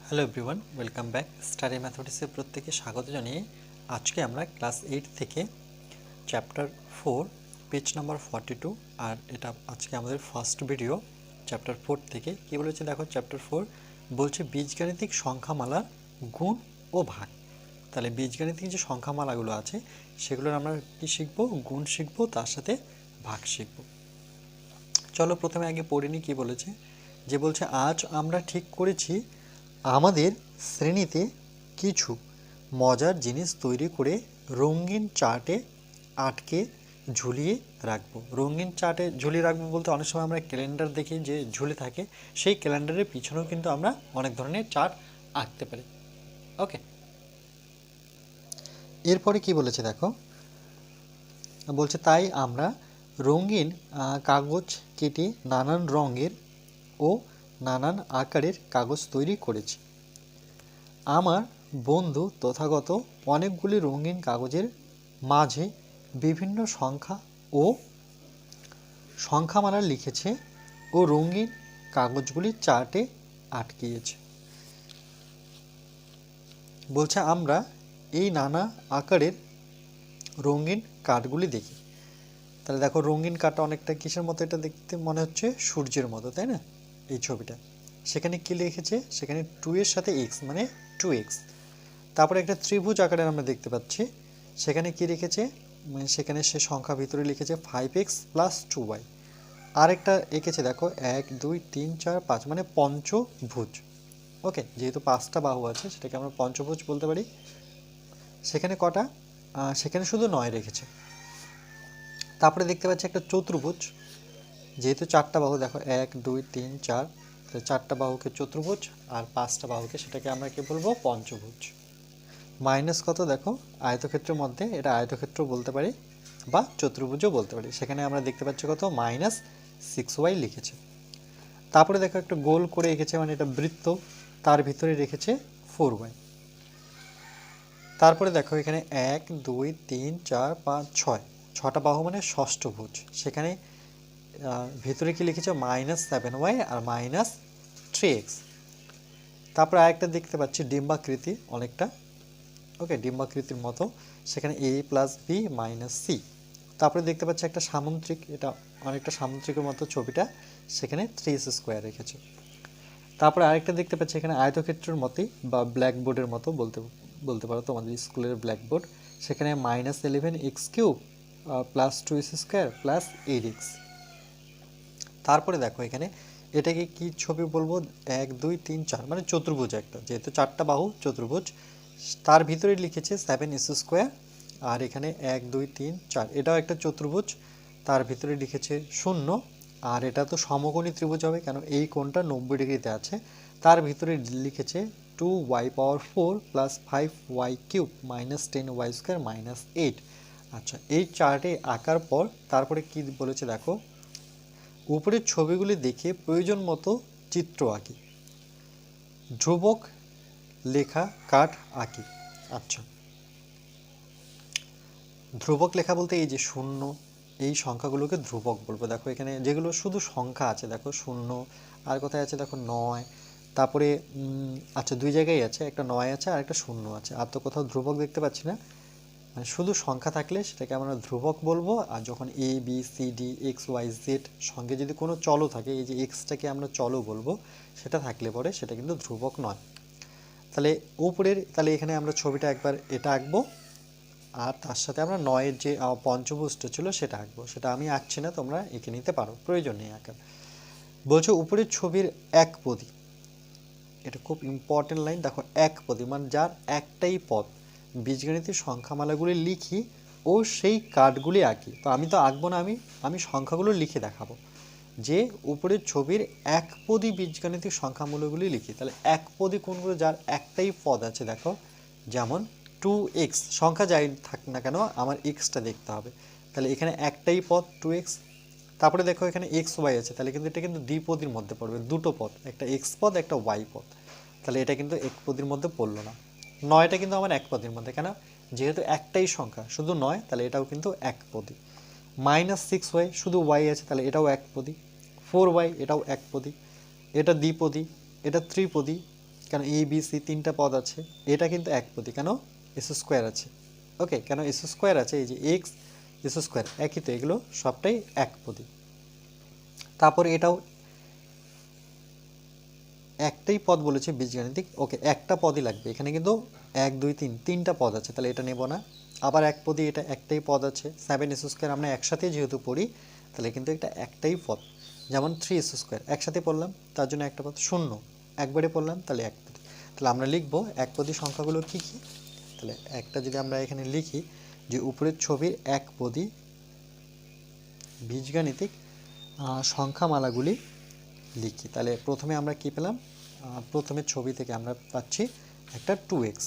Hello everyone, welcome back. Study ম্যাথমেটিক্সের প্রত্যেকে স্বাগত জানিয়ে আজকে আমরা ক্লাস 8 থেকে চ্যাপ্টার 4 পেজ নাম্বার 42 আর এটা আজকে আমাদের ফার্স্ট ভিডিও চ্যাপ্টার 4 থেকে কি বলেছে দেখো। চ্যাপ্টার 4 বলছে বীজগাণিতিক সংখ্যামালার গুণ ও ভাগ। তাহলে বীজগাণিতিক যে সংখ্যামালাগুলো আছে সেগুলোর আমরা কি শিখবো, গুণ শিখবো, তার সাথে ভাগ শিখবো। চলো প্রথমে আগে পড়ে নিই কি বলেছে। যে বলছে আজ আমরা ঠিক করেছি আমাদের শ্রেণীতে কিছু মজার জিনিস তৈরি করে রঙিন চার্টে আটকে ঝুলিয়ে রাখবো। রঙিন চার্টে ঝুলিয়ে রাখবো বলতে অনেক সময় আমরা ক্যালেন্ডার দেখি যে ঝুলে থাকে, সেই ক্যালেন্ডারের পিছনেও কিন্তু আমরা অনেক ধরনের চার্ট আঁকতে পারি। ওকে, এরপরে কি বলেছে দেখো। বলছে তাই আমরা রঙিন কাগজ কেটে নানান রঙের ও নানান আকারের কাগজ তৈরি করেছি। আমার বন্ধু তথাগত অনেকগুলি রঙিন কাগজের মাঝে বিভিন্ন সংখ্যা ও সংখ্যামালা লিখেছে ও রঙিন কাগজগুলি চার্টে আটকিয়েছে। বলছে আমরা এই নানা আকারের রঙিন কার্ডগুলি দেখি। তাহলে দেখো রঙিন কার্ডটা অনেকটা কিসের মতো, এটা দেখতে মনে হচ্ছে সূর্যের মতো, তাই না? এই ছবিটা সেখানে কি লিখেছে, সেখানে 2 এর সাথে এক্স মানে 2x। তারপরে একটা ত্রিভুজ আকারের আমরা দেখতে পাচ্ছি, সেখানে কি লিখেছে, মানে সেখানে সে সংখ্যা ভিতরে লিখেছে 5x + 2y। আরেকটা এঁকেছে দেখো 1 2 3 4 5 মানে পঞ্চভুজ। ওকে, যেহেতু 5টা বাহু আছে সেটাকে আমরা পঞ্চভুজ বলতে পারি। সেখানে কটা, সেখানে শুধু 9 রেখেছে। তারপরে দেখতে পাচ্ছি একটা চতুর্ভুজ, যেহেতু 4টা বাহু দেখো 1 2 3 4, তো 4টা বাহুকে চতুর্ভুজ আর 5টা বাহুকে সেটাকে আমরা কি বলবো, পঞ্চভুজ। মাইনাস কত দেখো, আয়তক্ষেত্রের মধ্যে এটা আয়তক্ষেত্র বলতে পারি বা চতুর্ভুজও বলতে পারি। সেখানে আমরা দেখতে পাচ্ছি কত, -6y লিখেছে। তারপরে দেখো একটা গোল করে এঁকেছে, মানে এটা বৃত্ত, তার ভিতরে রেখেছে 4y। তারপরে দেখো এখানে 1 2 3 4 5 6, 6টা বাহু মানে ষষ্ঠভুজ। সেখানে ভিতরে কি লিখেছে, -7y আর -3x। তারপরে আরেকটা দেখতে পাচ্ছি ডিম্বাকৃতি অনেকটা, ওকে, ডিম্বাকৃতির মতো, সেখানে a + b - c। তারপরে দেখতে পাচ্ছি একটা সামুদ্রিক, এটা অনেকটা সামুদ্রিকের মতো ছবিটা, সেখানে 3s² রেখেছে। তারপরে আরেকটা দেখতে পাচ্ছি এখানে আয়তক্ষেত্রের মতোই বা ব্ল্যাকবোর্ডের মতো বলতে পারো, তোমাদের স্কুলের ব্ল্যাকবোর্ড। সেখানে -11x³ + 2s² + 8x। তারপরে দেখো এখানে এটাকে কি ছবি বলবো, 1 2 3 4 মানে চতুর্ভুজ একটা, যেহেতু 4টা বাহু চতুর্ভুজ। তার ভিতরে লিখেছে 7s²। আর এখানে 1 2 3 4 এটাও একটা চতুর্ভুজ, তার ভিতরে লিখেছে 0। আর এটা তো সমকোণী ত্রিভুজ হবে, কেন এই কোণটা 90 ডিগ্রিতে আছে। তার ভিতরে লিখেছে 2y⁴ + 5y³ - 10y² - 8। আচ্ছা, এই চার্টে আঁকার পর তারপরে কি বলেছে দেখো, উপরের ছবিগুলি দেখে প্রয়োজন মতো চিত্র আঁকি, ধ্রুবক লেখা কাঠ আঁকি। আচ্ছা, ধ্রুবক লেখা বলতে এই যে 0, এই সংখ্যাগুলোকে ধ্রুবক বলবো। দেখো এখানে যেগুলো শুধু সংখ্যা আছে দেখো 0, আর কোথায় আছে দেখো 9, তারপরে আচ্ছা 2 জায়গায় আছে, একটা 9 আছে আর একটা 0 আছে, আর তো কোথাও ধ্রুবক দেখতে পাচ্ছি না। মানে শুধু সংখ্যা থাকলে সেটাকে আমরা ধ্রুবক বলবো, আর যখন a b c d x y z সঙ্গে যদি কোনো চলও থাকে, এই যে এক্সটাকে আমরা চলও বলবো, সেটা থাকলে পরে সেটা কিন্তু ধ্রুবক নয়। তাহলে উপরের, তাহলে এখানে আমরা ছবিটা একবার এটা আঁকবো, আর তার সাথে আমরা 9-এর যে পঞ্চভুজটা ছিল সেটা আঁকবো। সেটা আমি আঁকছি না, তোমরা এঁকে নিতে পারো, প্রয়োজন নেই আঁকার। বলছো উপরের ছবির একপদী, এটা খুব ইম্পর্টেন্ট লাইন দেখো, একপদী মানে যার একটাই পদ বীজগণিতের সংখ্যামালাগুলি লিখি ও সেই কার্ডগুলি আঁকি। তো আমি তো আঁকবো না, আমি সংখ্যাগুলো লিখে দেখাবো। যে উপরের ছবির একপদী বীজগণিতিক সংখ্যামূলকগুলি লিখি। তাহলে একপদী কোনগুলো, যার একটাই পদ আছে দেখো, যেমন 2x, সংখ্যা যাই থাক না কেন আমার এক্সটা দেখতে হবে। তাহলে এখানে একটাই পদ 2x। তারপরে দেখো এখানে এক্স ওয়াই আছে, তাহলে কিন্তু এটা কিন্তু দ্বিপদীর মধ্যে পড়বে, দুটো পদ, একটা এক্স পদ একটা ওয়াই পদ। তাহলে এটা কিন্তু একপদীর মধ্যে পড়লো না। 9টা কিন্তু আমার একপদীর মধ্যে, কেন, যেহেতু একটাই সংখ্যা শুধু 9, তাহলে এটাও কিন্তু একপদী। -6y শুধু ওয়াই আছে, তাহলে এটাও একপদী। 4y এটাও একপদী। এটা দ্বিপদী, এটা ত্রিপদী, কেন এ বি সি তিনটা পদ আছে, এটা কিন্তু একপদী, কেন এস স্কোয়ার আছে। ওকে, কেন এস স্কোয়ার আছে, এই যে এক্স এস স্কোয়ার একই তো, এগুলো সবটাই একপদী। তারপর এটাও একটাই পদ বলেছে বীজগাণিতিক, ওকে একটা পদই লাগবে এখানে, কিন্তু 1 2 3 তিনটা পদ আছে, তাহলে এটা নেব না। আবার একপদী, এটা একটাই পদ আছে, 7 এস স্কোয়ার আমরা একসাথে যেহেতু পড়ি, তাহলে কিন্তু এটা একটাই পদ। যেমন 3 এস স্কোয়ার একসাথে পড়লাম, তার জন্য একটা পদ। শূন্য একবারে পড়লাম, তাহলে একপদী। তাহলে আমরা লিখবো একপদী সংখ্যাগুলো কি কি। তাহলে একটা যদি আমরা এখানে লিখি যে উপরের ছবির একপদী বীজগাণিতিক সংখ্যামালাগুলি লিখি, তাহলে প্রথমে আমরা কি পেলাম, প্রথমে ছবি থেকে আমরা পাচ্ছি একটা 2x,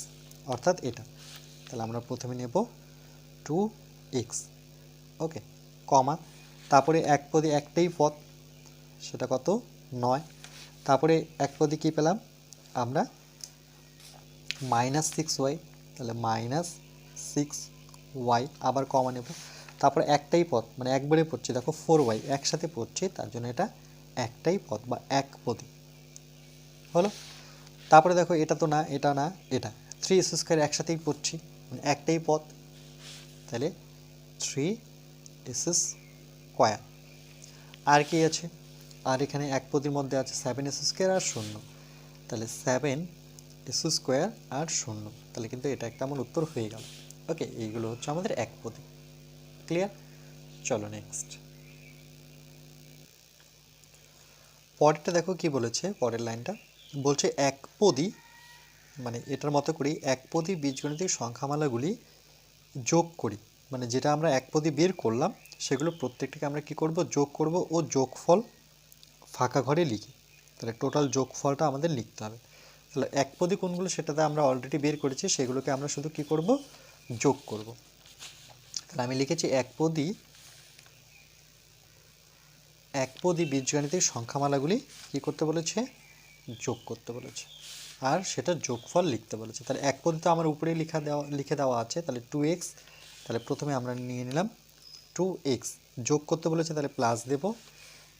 অর্থাৎ এটা। তাহলে আমরা প্রথমে নেব 2x, ওকে, কমা, তারপরে একপদী একটাই পদ, সেটা কত 9। তারপরে একপদী কি পেলাম আমরা -6y, তাহলে -6y, আবার কমা নেব। তারপরে একটাই পদ, মানে একবারে পড়ছি, দেখো 4y একসাথে পড়ছি, তার জন্য এটা একটাই পদ বা একপদী হলো। তারপরে দেখো এটা তো না, এটা না, এটা 3 এস স্কোয়ার একসাথেই পড়ছি, মানে একটাই পদ, তাহলে 3 এস স্কোয়ার। আর কি আছে, আর এখানে একপদীর মধ্যে আছে 7 এস স্কোয়ার আর শূন্য, তাহলে 7 এস স্কোয়ার আর শূন্য, তাহলে কিন্তু এটা একটা আমার উত্তর হয়ে গেল। ওকে, এইগুলো হচ্ছে আমাদের একপদী। ক্লিয়ার? চলো নেক্সট। পরেরটা দেখো কি বলেছে, পরের লাইনটা বলছে একপদী, মানে এটার মতো করি একপদী বীজগণিতিক সংখ্যামালাগুলি যোগ করি, মানে যেটা আমরা একপদী বের করলাম সেগুলো প্রত্যেকটাকে আমরা কি করব, যোগ করব ও যোগফল ফাঁকা ঘরে লিখি। তাহলে টোটাল যোগফলটা আমাদের লিখতে হবে। তাহলে একপদী কোনগুলো সেটাতে আমরা অলরেডি বের করেছি, সেগুলোকে আমরা শুধু কি করব, যোগ করব। তাহলে আমি লিখেছি একপদী বীজগণিতিক সংখ্যামালাগুলি কি করতে বলেছে, যোগ করতে বলেছে, আর সেটা যোগফল লিখতে বলেছে। তাহলে একপদী তো আমার উপরেই লিখে দেওয়া আছে, তাহলে 2x, তাহলে প্রথমে আমরা নিয়ে নিলাম 2x, যোগ করতে বলেছে তাহলে প্লাস দেব,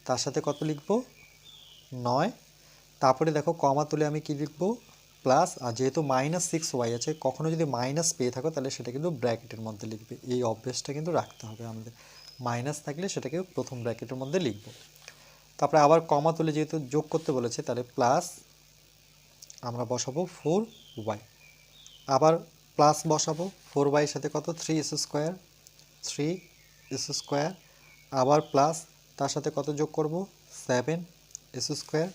তার সাথে কত লিখব 9, তারপরে দেখো কমা তুলে আমি কি লিখব প্লাস, আর যেহেতু -6y আছে, কখনো যদি মাইনাস পেয়ে থাকো তাহলে সেটা কিন্তু ব্র্যাকেটের মধ্যে লিখবে, এই অভ্যেসটা কিন্তু রাখতে হবে আমাদের, মাইনাস থাকলে সেটাকে প্রথম ব্র্যাকেটের মধ্যে লিখব। তারপরে আবার কমা তুলে যেহেতু যোগ করতে বলেছে, তাহলে প্লাস আমরা বসাবো 4y, আবার প্লাস বসাবো 4y এর সাথে কত 3s স্কোয়ার, 3s স্কোয়ার, আবার প্লাস, তার সাথে কত যোগ করব 7s স্কোয়ার,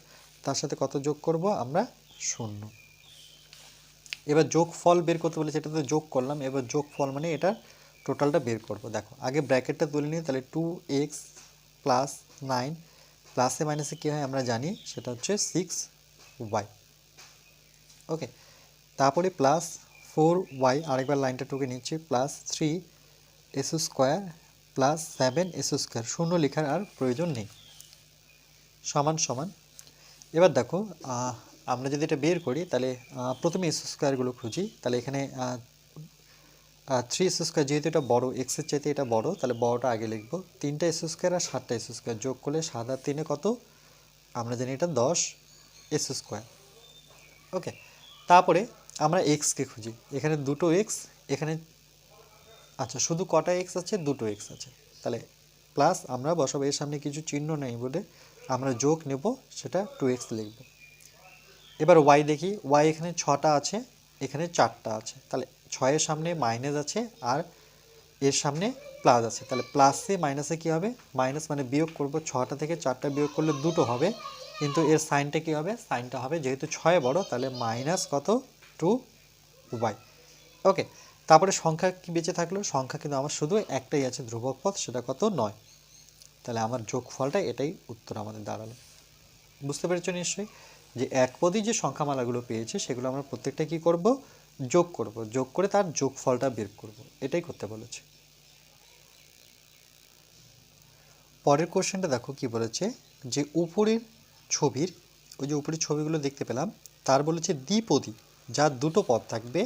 তার সাথে কত যোগ করব আমরা 0। এবার যোগফল বের করতে বলেছে, এটা তো যোগ করলাম, এবার যোগফল মানে এটা টোটালটা বের করব। দেখো আগে ব্র্যাকেটটা তুলে নিই, তাহলে 2x প্লাস 9, প্লাসে মাইনাসে কী হয় আমরা জানি, সেটা হচ্ছে 6y, ওকে। তারপরে প্লাস 4y, আরেকবার লাইনটা টুকে নিচ্ছি, plus 3s square plus 7s square, শূন্য লেখার আর প্রয়োজন নেই, সমান সমান। এবার দেখো আমরা যদি এটা বের করি, তাহলে প্রথমে এস স্কোয়ারগুলো খুঁজি, তাহলে এখানে 3s স্কোয়ার যেহেতু এটা বড়, এক্সের চাইতে এটা বড়, তাহলে বড়টা আগে লিখবো, 3টা এস স্কোয়ার আর 7টা এস স্কোয়ার যোগ করলে 7 আর 3 কত, আমরা জানি এটা 10s স্কোয়ার, ওকে। তারপরে আমরা এক্সকে খুঁজি, এখানে দুটো এক্স, এখানে আচ্ছা শুধু কটা এক্স আছে, দুটো এক্স আছে, তাহলে প্লাস আমরা বসাবো, এর সামনে কিছু চিহ্ন নেই বলে আমরা যোগ নেব, সেটা 2x লিখব। এবার ওয়াই দেখি, ওয়াই এখানে 6টা আছে, এখানে 4টা আছে, তাহলে 6-এর সামনে মাইনাস আছে আর এর সামনে প্লাস আছে, তাহলে প্লাসে মাইনাসে কি হবে, মাইনাস মানে বিয়োগ করব, 6টা থেকে 4টা বিয়োগ করলে দুটো হবে, কিন্তু এর সাইনটা কি হবে, সাইনটা হবে যেহেতু 6 বড়, তাহলে মাইনাস কত 2y, ওকে। তারপরে সংখ্যা কি বেঁচে থাকলো, সংখ্যা কিন্তু আমার শুধু একটাই আছে ধ্রুবক পদ, সেটা কত 9, তাহলে আমার যোগফলটা এটাই উত্তর আমাদের দাঁড়ালো। বুঝতে পেরেছ নিশ্চয়ই, যে একপদী যে সংখ্যামালাগুলো পেয়েছে সেগুলো আমরা প্রত্যেকটা কি করব, যোগ করব, যোগ করে তার যোগফলটা বের করব, এটাই করতে বলেছে। পরের কোশ্চেনটা দেখো কি বলেছে, যে উপরের ছবির, ওই যে উপরের ছবিগুলো দেখতে পেলাম, তার বলেছে দ্বিপদী যার দুটো পদ থাকবে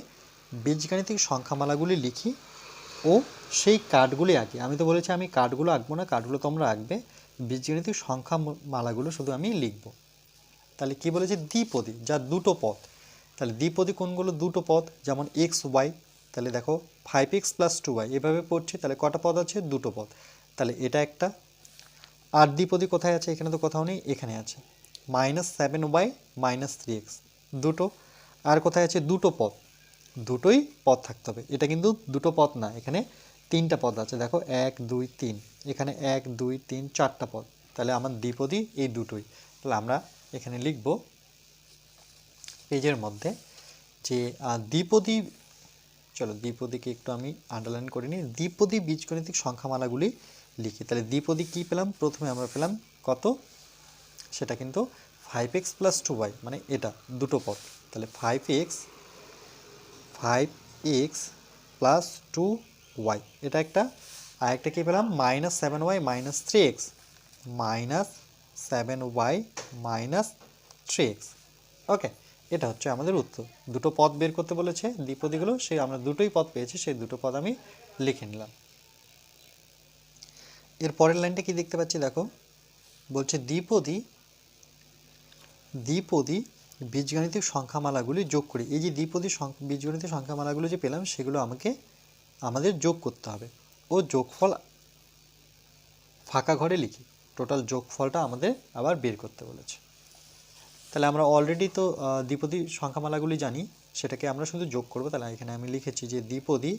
বীজগাণিতিক সংখ্যামালাগুলি লিখি ও সেই কার্ডগুলি আঁকি। আমি তো বলেছি আমি কার্ডগুলো আঁকবো না, কার্ডগুলো তোমরা আঁকবে, বীজগাণিতিক সংখ্যামালাগুলো শুধু আমি লিখব। তাহলে কি বলেছে দ্বিপদী, যার দুটো পদ। তাহলে দ্বিপদী কোনগুলো? দুটো পদ, যেমন এক্স ওয়াই। তাহলে দেখো 5x + 2y এভাবে পড়ছি, তাহলে কটা পদ আছে? দুটো পদ। তাহলে এটা একটা। আর দ্বিপদী কোথায় আছে? এখানে তো কোথাও নেই, এখানে আছে -7y - 3x, দুটো। আর কোথায় আছে? দুটো পদ, দুটোই পদ থাকতে হবে। এটা কিন্তু দুটো পদ না, এখানে তিনটা পদ আছে। দেখো 1 2 3, এখানে 1 2 3 4টা পদ। তাহলে আমার দ্বিপদী এই দুটোই। তাহলে আমরা এখানে লিখব পেজের মধ্যে যে দ্বিপদী, চলো দ্বিপদীকে একটু আমি আন্ডারলাইন করে নিই। দ্বিপদী বীজগণিতিক সংখ্যামালাগুলি লিখি। তাহলে দ্বিপদী কি পেলাম? প্রথমে আমরা পেলাম কত? সেটা কিন্তু 5x + 2y, মানে এটা দুটো পদ। তাহলে 5x + 2y, এটা একটা। আর একটা কি পেলাম? -7y - 3x, -7y - 3x। ওকে, এটা হচ্ছে আমাদের উত্তর। দুটো পদ বের করতে বলেছে দ্বিপদীগুলো, সেই আমরা দুটোই পদ পেয়েছি, সেই দুটো পদ আমি লিখে নিলাম। এর পরের লাইনটা কি দেখতে পাচ্ছি? দেখো বলছে দ্বিপদী বীজগণিতিক সংখ্যামালাগুলি যোগ করি। এই যে দ্বিপদী বীজগণিতিক সংখ্যামালাগুলো যে পেলাম, সেগুলো আমাদের যোগ করতে হবে। ও যোগফল ফাঁকা ঘরে লিখি। টোটাল যোগফলটা আমাদের আবার বের করতে বলেছে। তাহলে আমরা অলরেডি তো দ্বিপদী সংখ্যামালাগুলি জানি, সেটাকে আমরা শুধু যোগ করব। তাহলে এখানে আমি লিখেছি যে দ্বিপদী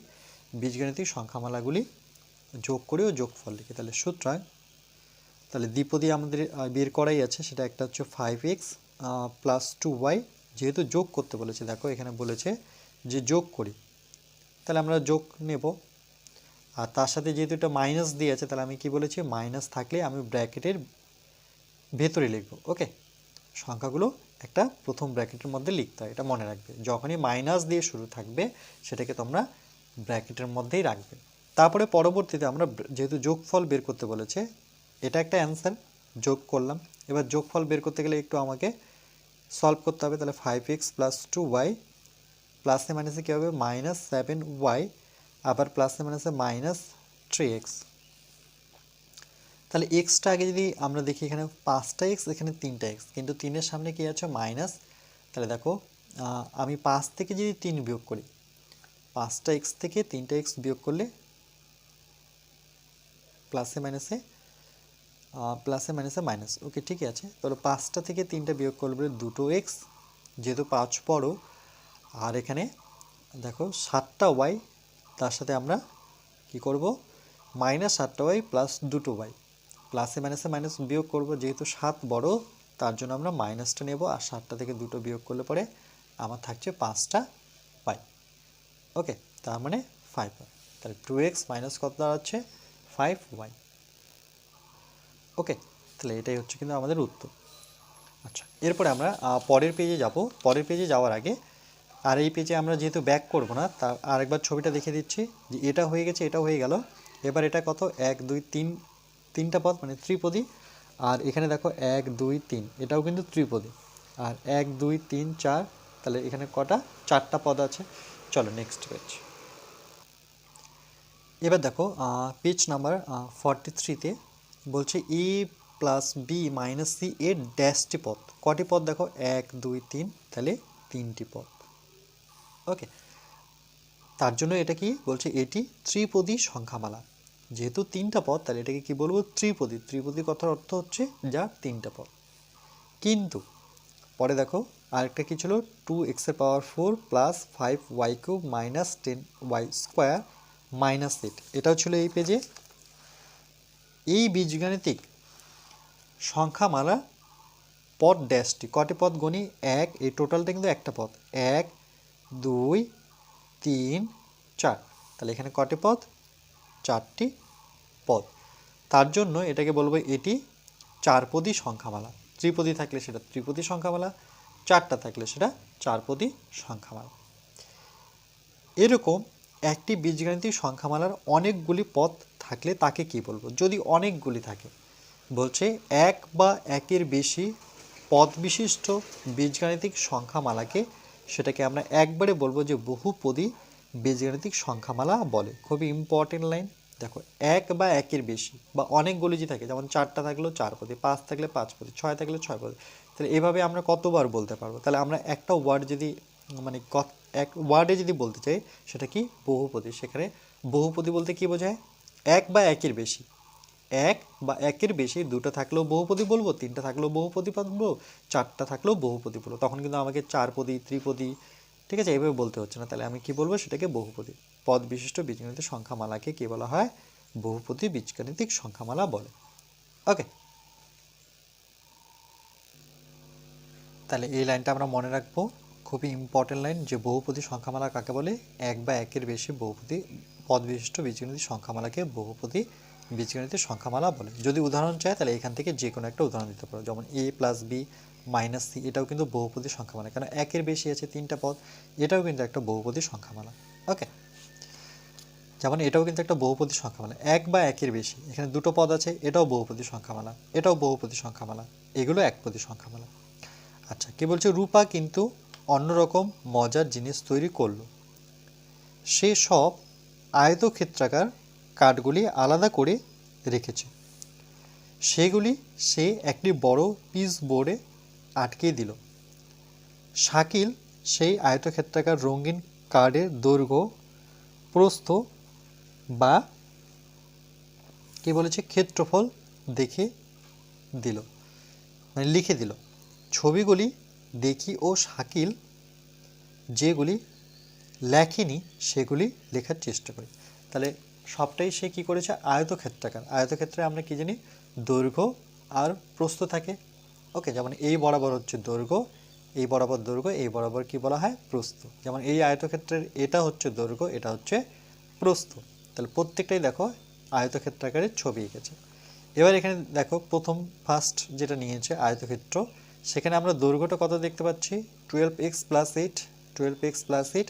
বীজগণিতিক সংখ্যামালাগুলি যোগ করে ও যোগফল লিখি। তাহলে সুতরাং তাহলে দ্বিপদী আমাদের বের করাই আছে, সেটা একটা হচ্ছে 5x + 2y, যেহেতু যোগ করতে বলেছে, দেখো এখানে বলেছে যে যোগ করি, তাহলে আমরা যোগ নেব। আর তার সাথে যেহেতু এটা মাইনাস দিয়ে আছে, তাহলে আমি কি বলেছি? মাইনাস থাকলে আমি ব্র্যাকেটের ভেতরে লিখব। ওকে, সংখ্যাগুলো একটা প্রথম ব্র্যাকেটের মধ্যে লিখতে হয়, এটা মনে রাখবে। যখনই মাইনাস দিয়ে শুরু থাকবে, সেটাকে তোমরা ব্র্যাকেটের মধ্যেই রাখবে। তারপরে পরবর্তীতে আমরা যেহেতু যোগফল বের করতে বলেছে, এটা একটা অ্যান্সার, যোগ করলাম। এবার যোগফল বের করতে গেলে একটু আমাকে সলভ করতে হবে। তাহলে 5x + 2y, প্লাসে মাইনাসে কী হবে? -7y, আবার প্লাসে মাইনাসে -3x। তাহলে এক্সটা আগে যদি আমরা দেখি, এখানে 5টা এক্স, এখানে 3টা এক্স, কিন্তু 3-এর সামনে কি আছে? মাইনাস। তাহলে দেখো আমি 5 থেকে যদি 3 বিয়োগ করি, 5টা এক্স থেকে 3টা এক্স বিয়োগ করলে প্লাসে মাইনাসে মাইনাস। ওকে, ঠিকই আছে। তাহলে 5টা থেকে 3টা বিয়োগ করলে 2 এক্স, যেহেতু 5 বড়। আর এখানে দেখো 7টা ওয়াই, তার সাথে আমরা কি করব? -7টা ওয়াই + 2 ওয়াই, প্লাসে মাইনাসে মাইনাস বিয়োগ করব। যেহেতু 7 বড়, তার জন্য আমরা মাইনাসটা নেব। আর 7টা থেকে 2টো বিয়োগ করলে পরে আমার থাকছে 5টা ওয়াই। ওকে, তার মানে 5 ওয়াই। তাহলে 2x মাইনাস কত দাঁড়াচ্ছে? 5y। ওকে, তাহলে এটাই হচ্ছে কিন্তু আমাদের উত্তর। আচ্ছা, এরপরে আমরা পরের পেজে যাব। পরের পেজে যাওয়ার আগে, আর এই পেজে আমরা যেহেতু ব্যাক করব না, তা আরেকবার ছবিটা দেখে দিচ্ছি যে এটা হয়ে গেছে, এটা হয়ে গেল। এবার এটা কত? 1 2 3, তিনটা পদ, মানে ত্রিপদী। আর এখানে দেখো 1 2 3, এটাও কিন্তু ত্রিপদী। আর 1 2 3 4, তাহলে এখানে কটা? 4টা পদ আছে। চলো নেক্সট পেজ। এবার দেখো পেজ নাম্বার 43-তে বলছে a + b - c এর ড্যাশটি পদ। কটি পদ? দেখো 1 2 3, তাহলে 3টি পদ। ওকে, তার জন্য এটা কি বলছে? এটি ত্রিপদী সংখ্যামালা। যেহেতু 3টা পদ, তাহলে এটাকে কি বলবো? ত্রিপদী। ত্রিপদী কথার অর্থ হচ্ছে যার 3টা পদ। কিন্তু পরে দেখো আরেকটা কি ছিল? 2x⁴ + 5y³ - 10y² - 8, এটাও ছিল এই পেজে। এই বীজগাণিতিক সংখ্যামালা পদ ড্যাশটি। কটি পদ গণি? 1, এই টোটালটা কিন্তু একটা পদ। 1 2 3 4, তাহলে এখানে কটি পদ? 4টি পদ। তার জন্য এটাকে বলবো এটি চারপদী সংখ্যামালা। ত্রিপদী থাকলে সেটা ত্রিপদী সংখ্যামালা, 4টা থাকলে সেটা চারপদী সংখ্যামালা। এরকম একটি বীজগাণিতিক সংখ্যামালার অনেকগুলি পদ থাকলে তাকে কি বলবো? যদি অনেকগুলি থাকে, বলছে এক বা একের বেশি পদ বিশিষ্ট বীজগাণিতিক সংখ্যামালাকে, সেটাকে আমরা একবারে বলবো যে বহুপদী বীজগাণিতিক সংখ্যামালা বলে। খুবই ইম্পর্টেন্ট লাইন। দেখো, এক বা একের বেশি বা অনেকগুলি যে থাকে, যেমন 4টা থাকলেও 4 পদী, 5 থাকলে 5 পদী, 6 থাকলে 6 পদী, তাহলে এভাবে আমরা কতবার বলতে পারবো? তাহলে আমরা একটা ওয়ার্ড যদি মানে এক ওয়ার্ডে যদি বলতে চাই সেটা কি বহুপদী। সেখানে বহুপদী বলতে কি বোঝায়? এক বা একের বেশি, এক বা একের বেশি, দুটো থাকলেও বহুপদী বলবো, তিনটা থাকলেও বহুপদী বলবো, চারটা থাকলেও বহুপদী বলবো। তখন কিন্তু আমাকে চারপদী, ত্রিপদী, ঠিক আছে, এইভাবে বলতে হচ্ছে না। তাহলে আমি কি বলবো? সেটাকে বহুপদী। পদ বিশিষ্ট বীজগণিতিক সংখ্যামালাকে কি বলা হয়? বহুপদী বীজগণিতিক সংখ্যামালা বলে। ওকে, তাহলে এই লাইনটা আমরা মনে রাখবো, খুবই ইম্পর্টেন্ট লাইন, যে বহুপদী সংখ্যামালা কাকে বলে? এক বা একের বেশি বহুপদী পদ বিশিষ্ট বীজগণিতিক সংখ্যামালাকে বহুপদী বীজগণিতিক সংখ্যামালা বলে। যদি উদাহরণ চায় তাহলে এখান থেকে যে কোনো একটা উদাহরণ দিতে পারো, যেমন a + b - c, এটাও কিন্তু বহুপদী সংখ্যামালা, কারণ একের বেশি আছে, তিনটা পদ, এটাও কিন্তু একটা বহুপদী সংখ্যামালা। ওকে, যেমন এটাও কিন্তু একটা বহুপদী সংখ্যামালা, এক বা একের বেশি, এখানে দুটো পদ আছে, এটাও বহুপদী সংখ্যামালা, এটাও বহুপদী সংখ্যামালা, এগুলো একপদী সংখ্যামালা। আচ্ছা, কি বলছে? রূপা কিন্তু অন্যরকম মজার জিনিস তৈরি করলো। সে সব আয়তক্ষেত্রাকার কাঠগুলি আলাদা করে রেখেছে, সেগুলি সে একটি বড় পিচ বোর্ডে আটকে দিল। শাকিল সেই আয়তক্ষেত্রাকার রঙিন কার্ডের দৈর্ঘ্য, প্রস্থ বা কি বলেছে ক্ষেত্রফল দেখে দিল, মানে লিখে দিল। ছবিগুলি দেখি ও শাকিল যেগুলি লেখেনি সেগুলি লেখার চেষ্টা করি। তাহলে সবটাই সে কি করেছে? আয়তক্ষেত্রাকার। আয়তক্ষেত্রে আমরা কি জানি? দৈর্ঘ্য আর প্রস্থ থাকে। ওকে, যেমন এই বরাবর হচ্ছে দৈর্ঘ্য, এই বরাবর দৈর্ঘ্য, এই বরাবর কি বলা হয়? প্রস্থ। যেমন এই আয়তক্ষেত্রের এটা হচ্ছে দৈর্ঘ্য, এটা হচ্ছে প্রস্থ। তাহলে প্রত্যেকটাই দেখো আয়তক্ষেত্রাকারের ছবি এঁকেছে। এবার এখানে দেখো প্রথম ফার্স্ট যেটা নিয়েছে আয়তক্ষেত্র, সেখানে আমরা দৈর্ঘ্যটা কত দেখতে পাচ্ছি? 12x + 8, 12x + 8,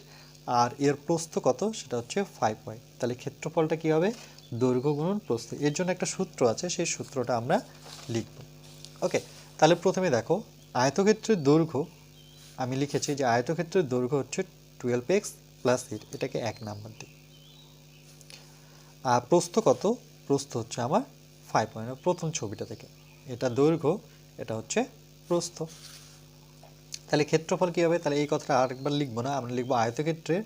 আর এর প্রস্থ কত? সেটা হচ্ছে 5y। তাহলে ক্ষেত্রফলটা কি হবে? দৈর্ঘ্য গুণন প্রস্থ। এর জন্য একটা সূত্র আছে, সেই সূত্রটা আমরা লিখব। ওকে, তাহলে প্রথমে দেখো আয়তক্ষেত্রের দৈর্ঘ্য আমি লিখেছি যে আয়তক্ষেত্রের দৈর্ঘ্য হচ্ছে 12x + 8, এটাকে 1 নাম্বার দিই। আর প্রস্থ কত? প্রস্থ হচ্ছে আমার 5y, প্রথম ছবিটা থেকে। এটা দৈর্ঘ্য, এটা হচ্ছে প্রস্থ। তাহলে ক্ষেত্রফল কী হবে? তাহলে এই কথাটা আরেকবার লিখবো না, আমরা লিখবো আয়তক্ষেত্রের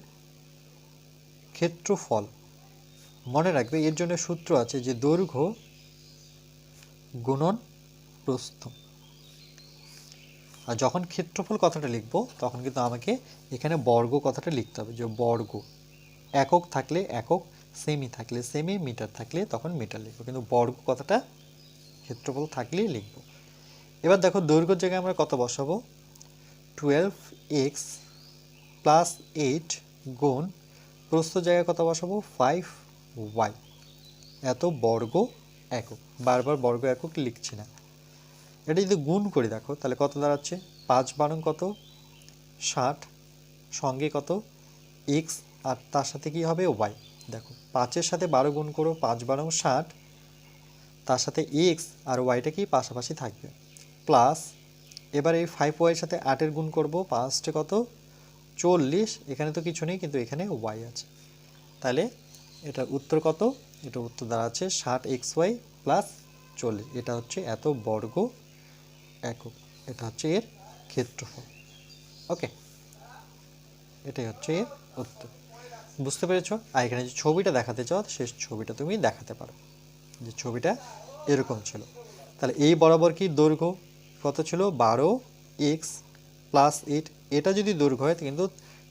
ক্ষেত্রফল। মনে রাখবে এর জন্য সূত্র আছে, যে দৈর্ঘ্য গুণন প্রস্থ। আর যখন ক্ষেত্রফল কথাটা লিখবো তখন কিন্তু আমাকে এখানে বর্গ কথাটা লিখতে হবে, যে বর্গ। একক থাকলে একক, সেমি থাকলে সেমি, মিটার থাকলে তখন মিটার লিখবো, কিন্তু বর্গ কথাটা ক্ষেত্রফল থাকলেই লিখবো। এবার দেখো দৈর্ঘ্যের জায়গায় আমরা কত বসাবো? 12x + 8 গুণ প্রস্থ জায়গায় কত বসাবো? 5y। এত বর্গ একক, বারবার বর্গ একক লিখছি না। এটা যদি গুণ করি দেখো তাহলে কত দাঁড়াচ্ছে? 5 বারং কত? 60, সঙ্গে কত? x, আর তার সাথে কি হবে? y। দেখো 5-এর সাথে 12 গুণ করো, 5 বারং 60, তার সাথে x আর ওয়াইটা কি পাশাপাশি থাকবে, প্লাস এবার এই 5y সাথে 8-এর গুণ করব, 5 কত? 40, এখানে তো কিছু নেই কিন্তু এখানে y আছে। তাহলে এটার উত্তর কত? এটা উত্তর দাঁড়াচ্ছে 60xy + 40। এটা হচ্ছে এত বর্গ একক, এটা হচ্ছে এর ক্ষেত্রফল। ওকে, এটাই হচ্ছে এর উত্তর। বুঝতে পেরেছো? আর এখানে যে ছবিটা দেখাতে চাও সেই ছবিটা তুমি দেখাতে পারো, যে ছবিটা এরকম ছিল। তাহলে এই বরাবর কি দৈর্ঘ্য কত ছিল? 12x + 8। এটা যদি দৈর্ঘ্য হয় কিন্তু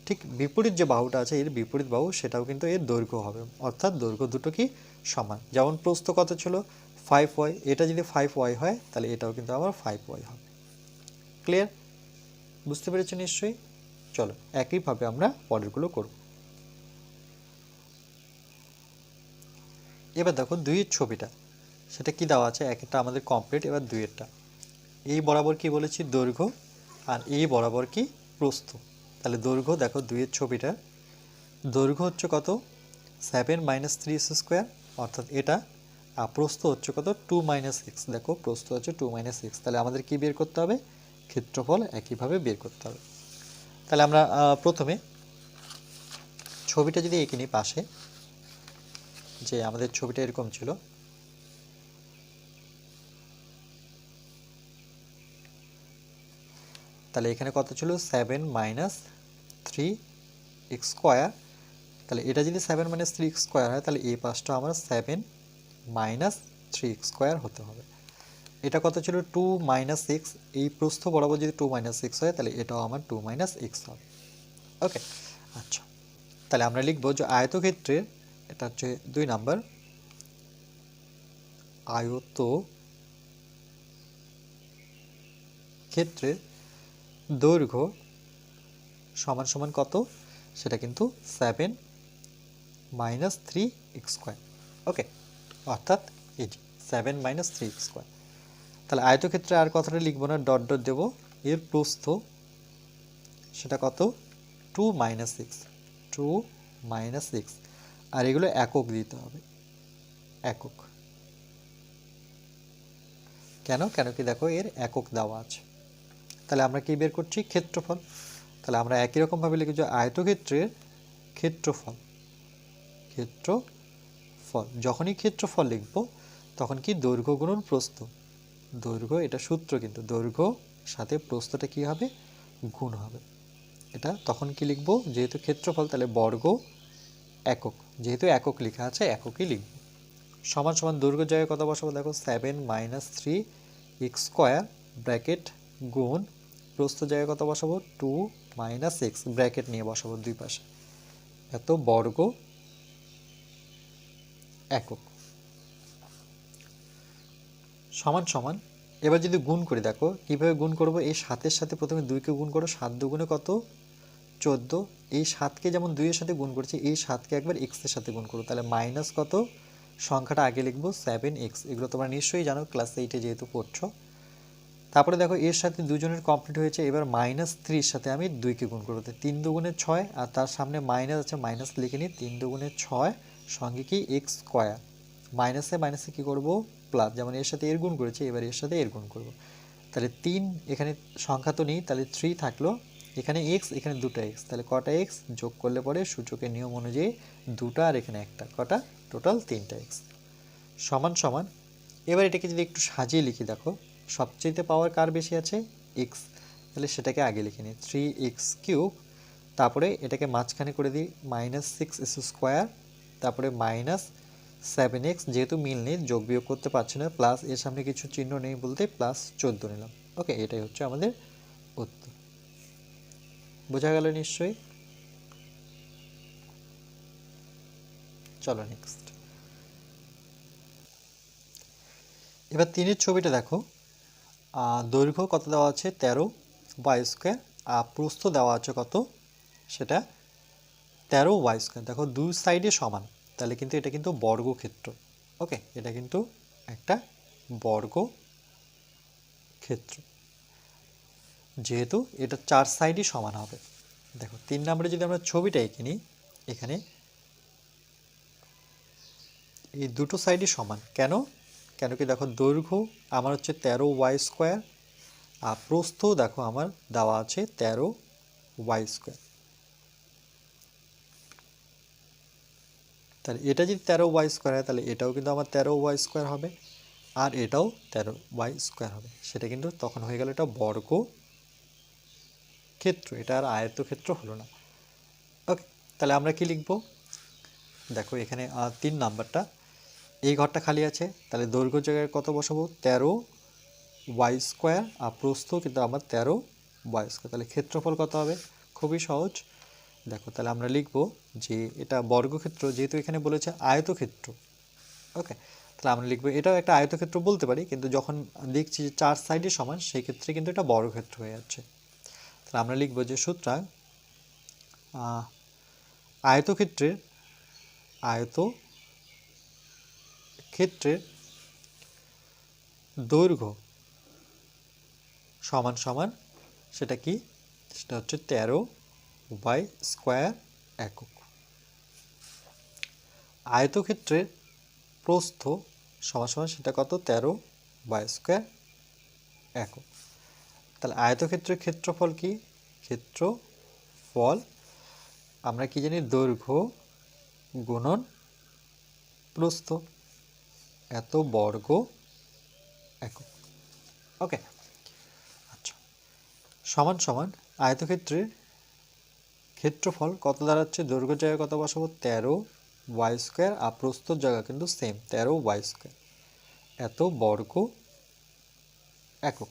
ঠিক বিপরীত যে বাহুটা আছে, এর বিপরীত বাহু, সেটাও কিন্তু এর দৈর্ঘ্য হবে, অর্থাৎ দৈর্ঘ্য দুটো কি সমান। যেমন প্রস্থ কত ছিল? 5y, এটা যদি 5y হয় তাহলে এটাও কিন্তু আবার 5y হবে। ক্লিয়ার? বুঝতে পেরেছো নিশ্চয়ই? চলো একইভাবে আমরা পরেরগুলো করব। এবার দেখো 2-এর ছবিটা, সেটা কি দেওয়া আছে? একটা আমাদের কমপ্লিট, এবার 2-এরটা। এই বরাবর কি বলেছি? দৈর্ঘ্য, আর এই বরাবর কি? প্রস্থ। তাহলে দৈর্ঘ্য দেখো 2-এর ছবিটা, দৈর্ঘ্য হচ্ছে কত? 7 - 3x², অর্থাৎ এটা। আর প্রস্থ হচ্ছে কত? 2 - x। দেখো প্রস্থ হচ্ছে 2 - x। তাহলে আমাদের কি বের করতে হবে? ক্ষেত্রফল একইভাবে বের করতে হবে। তাহলে আমরা প্রথমে ছবিটা যদি এঁকে নিই পাশে, যে আমাদের ছবিটা এরকম ছিল, তাহলে এখানে কত ছিল 7 মাইনাস 3x স্কোয়ার। তাহলে এটা যদি 7 মাইনাস 3x স্কোয়ার হয় তাহলে এই পাশটা আমার 7 মাইনাস 3x স্কোয়ার হতে হবে। এটা কত ছিল 2 মাইনাস এক্স, এই প্রস্থ বরাবর যদি 2 মাইনাস এক্স হয় তাহলে এটাও আমার 2 মাইনাস এক্স হবে। ওকে, আচ্ছা তাহলে আমরা লিখবো যে আয়তক্ষেত্রের, এটা হচ্ছে 2 নাম্বার, আয়ত ক্ষেত্রের দৈর্ঘ্য সমান সমান কত, সেটা কিন্তু 7 মাইনাস 3x স্কোয়ার। ওকে, অর্থাৎ এই 7 মাইনাস 3x স্কোয়ার। তাহলে আয়তক্ষেত্রে আর কথাটা লিখবো না, ডট ডট দেবো, এর প্রস্থ সেটা কত 2 মাইনাস এক্স, 2 মাইনাস এক্স, আর এগুলো একক দিতে হবে, একক। কেন কেন কি দেখো এর একক দেওয়া আছে। তাহলে আমরা কি বের করছি, ক্ষেত্রফল। তাহলে আমরা একই রকমভাবে লিখি যে আয়তক্ষেত্রের ক্ষেত্রফল, ক্ষেত্রফল, যখনই ক্ষেত্রফল লিখব তখন কি দৈর্ঘ্য গুণন প্রস্থ, দৈর্ঘ্য, এটা সূত্র কিন্তু, দৈর্ঘ্য সাথে প্রস্থটা কি হবে, গুণ হবে। এটা তখন কি লিখব, যেহেতু ক্ষেত্রফল তাহলে বর্গ একক, যেহেতু একক লেখা আছে এককই লিখব। সমান সমান দৈর্ঘ্য জায়গায় কত বসাবো, দেখো 7 মাইনাস 3x স্কোয়ার ব্র্যাকেট গুণ প্রস্থ জায়গায় কত বসাবো 2 মাইনাস এক্স ব্র্যাকেট নিয়ে বসাবো দুই পাশে, এত বর্গ একক। সমান সমান, এবার যদি গুণ করি দেখো কিভাবে গুণ করব, এই 7-এর সাথে প্রথমে 2কে গুণ করো, 7 দুগুণে কত 14, এই 7কে যেমন 2-এর সাথে গুণ করছি এই 7কে একবার x এর সাথে গুণ করো, তাহলে মাইনাস কত, সংখ্যাটা আগে লিখবো 7x, এগুলো তোমরা নিশ্চয়ই জানো ক্লাস 8-এ যেহেতু পড়ছো। তারপরে দেখো এর সাথে দুজনের কমপ্লিট হয়েছে, এবার মাইনাস 3-এর সাথে আমি 2কে গুণ করবো, 3 দুগুণে 6, আর তার সামনে মাইনাস আছে, মাইনাস লিখে নিই, 3 দুগুণে 6 সঙ্গে কি এক্স স্কোয়ার, মাইনাসে মাইনাসে কী করবো প্লাস, যেমন এর সাথে এর গুণ করেছি এবার এর সাথে এর গুণ করব। তাহলে 3, এখানে সংখ্যা তো নেই তাহলে 3 থাকলো, এখানে এক্স এখানে দুটো এক্স, তাহলে কটা এক্স যোগ করলে পরে সূচকের নিয়ম অনুযায়ী দুটা আর এখানে একটা, কটা টোটাল 3টা এক্স সমান সমান। এবার এটাকে যদি একটু সাজিয়ে লিখি দেখো সবচেয়ে পাওয়ার কার বেশি আছে, এক্স, তাহলে সেটাকে আগে লিখে নিই 3x কিউব, তারপরে এটাকে মাঝখানে করে দিই মাইনাস 6x স্কোয়ার, তারপরে মাইনাস 7x, যেহেতু মিল নেই যোগ বিয়োগ করতে পারছি না, প্লাস এর সামনে কিছু চিহ্ন নেই বলতে প্লাস 14 নিলাম। ওকে, এটাই হচ্ছে আমাদের উত্তর। বোঝা গেল নিশ্চয়ই। চলো নেক্সট। এবার 3-এর ছবিটা দেখো, দৈর্ঘ্য কত দেওয়া আছে 13y স্কোয়ার, আর প্রস্থ দেওয়া আছে কত, সেটা 13y স্কোয়ার। দেখো দুই সাইডে সমান, তাহলে কিন্তু এটা কিন্তু বর্গক্ষেত্র। ওকে, এটা কিন্তু একটা বর্গক্ষেত্র, যেহেতু এটা 4 সাইডই সমান হবে। দেখো 3 নম্বরে যদি আমরা ছবিটা এঁকে নিই, এখানে এই দুটো সাইডই সমান, কেন কেন কি দেখো দৈর্ঘ্য আমার হচ্ছে 13y স্কোয়ার, আর প্রস্থ দেখো আমার দেওয়া আছে 13y স্কোয়ার। তাহলে এটা যদি 13y স্কোয়ার হয় তাহলে এটাও কিন্তু আমার 13y স্কোয়ার হবে, আর এটাও 13y স্কোয়ার হবে, সেটা কিন্তু তখন হয়ে গেল এটা বর্গ ক্ষেত্র, এটা আর আয়তক্ষেত্র হলো না। ওকে, তাহলে আমরা কি লিখব, দেখো এখানে 3 নাম্বারটা, এই ঘরটা খালি আছে, তাহলে দৈর্ঘ্য জায়গায় কত বসাবো 13y স্কোয়ার, আর প্রস্থ কিন্তু আমার 13y স্কোয়ার, তাহলে ক্ষেত্রফল কত হবে, খুবই সহজ। দেখো তাহলে আমরা লিখব যে এটা বর্গক্ষেত্র, যেহেতু এখানে বলেছে আয়তক্ষেত্র। ওকে, তাহলে আমরা লিখবো এটাও একটা আয়তক্ষেত্র বলতে পারি, কিন্তু যখন লিখছি যে 4 সাইডে সমান সেই ক্ষেত্রে কিন্তু এটা বর্গক্ষেত্র হয়ে যাচ্ছে। তাহলে আমরা লিখব যে সুতরাং আয়তক্ষেত্রের দৈর্ঘ্য সমান সমান সেটা কি, সেটা হচ্ছে 13y স্কোয়ার একক। আয়তক্ষেত্রের প্রস্থ সমান সমান সেটা কত 13y স্কোয়ার একক। তাহলে আয়তক্ষেত্রের ক্ষেত্রফল কি, ক্ষেত্রফল আমরা কি জানি দৈর্ঘ্য গুণন প্রস্থ, এত বর্গ একক। ওকে, আচ্ছা সমান সমান আয়তক্ষেত্রের ক্ষেত্রফল কত দাঁড়াচ্ছে, দৈর্ঘ্যের জায়গায় কত বসাবো 13 y² আর প্রস্থর জায়গা কিন্তু সেম 13 y², এত বর্গ একক।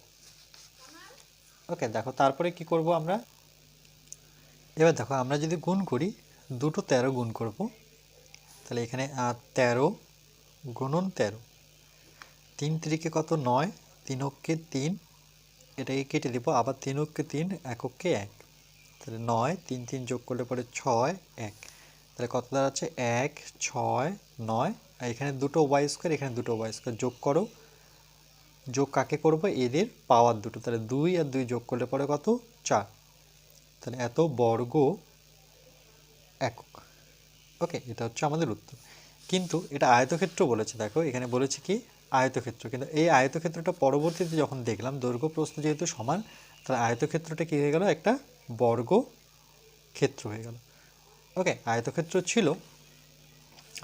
ওকে, দেখো তারপরে কি করব আমরা, এবার দেখো আমরা যদি গুণ করি, দুটো 13 গুণ করব, তাহলে এখানে 13 গুণন 13, 3 3 কত 9, 3 অক্ষে 3, এটাকে কেটে দেবো, আবার 3 অক্ষে 3, এককে 1, তাহলে 9 3 3 যোগ করলে পরে 6 1, তাহলে কত দাঁড়াচ্ছে 1 6 9, আর এখানে দুটো y², এখানে দুটো y² যোগ করো, যোগ কাকে করব, এদের পাওয়ার দুটো, তাহলে 2 আর 2 যোগ করলে পরে কত 4, তাহলে এত বর্গ একক। ওকে, এটা হচ্ছে আমাদের উত্তর। কিন্তু এটা আয়তক্ষেত্র বলেছে, দেখো এখানে বলেছে কি আয়তক্ষেত্র, কিন্তু এই আয়তক্ষেত্রটা পরবর্তীতে যখন দেখলাম দৈর্ঘ্য প্রস্থ যেহেতু সমান, তাহলে আয়তক্ষেত্রটা কি হয়ে গেল, একটা বর্গ ক্ষেত্র হয়ে গেল। ওকে, আয়তক্ষেত্র ছিল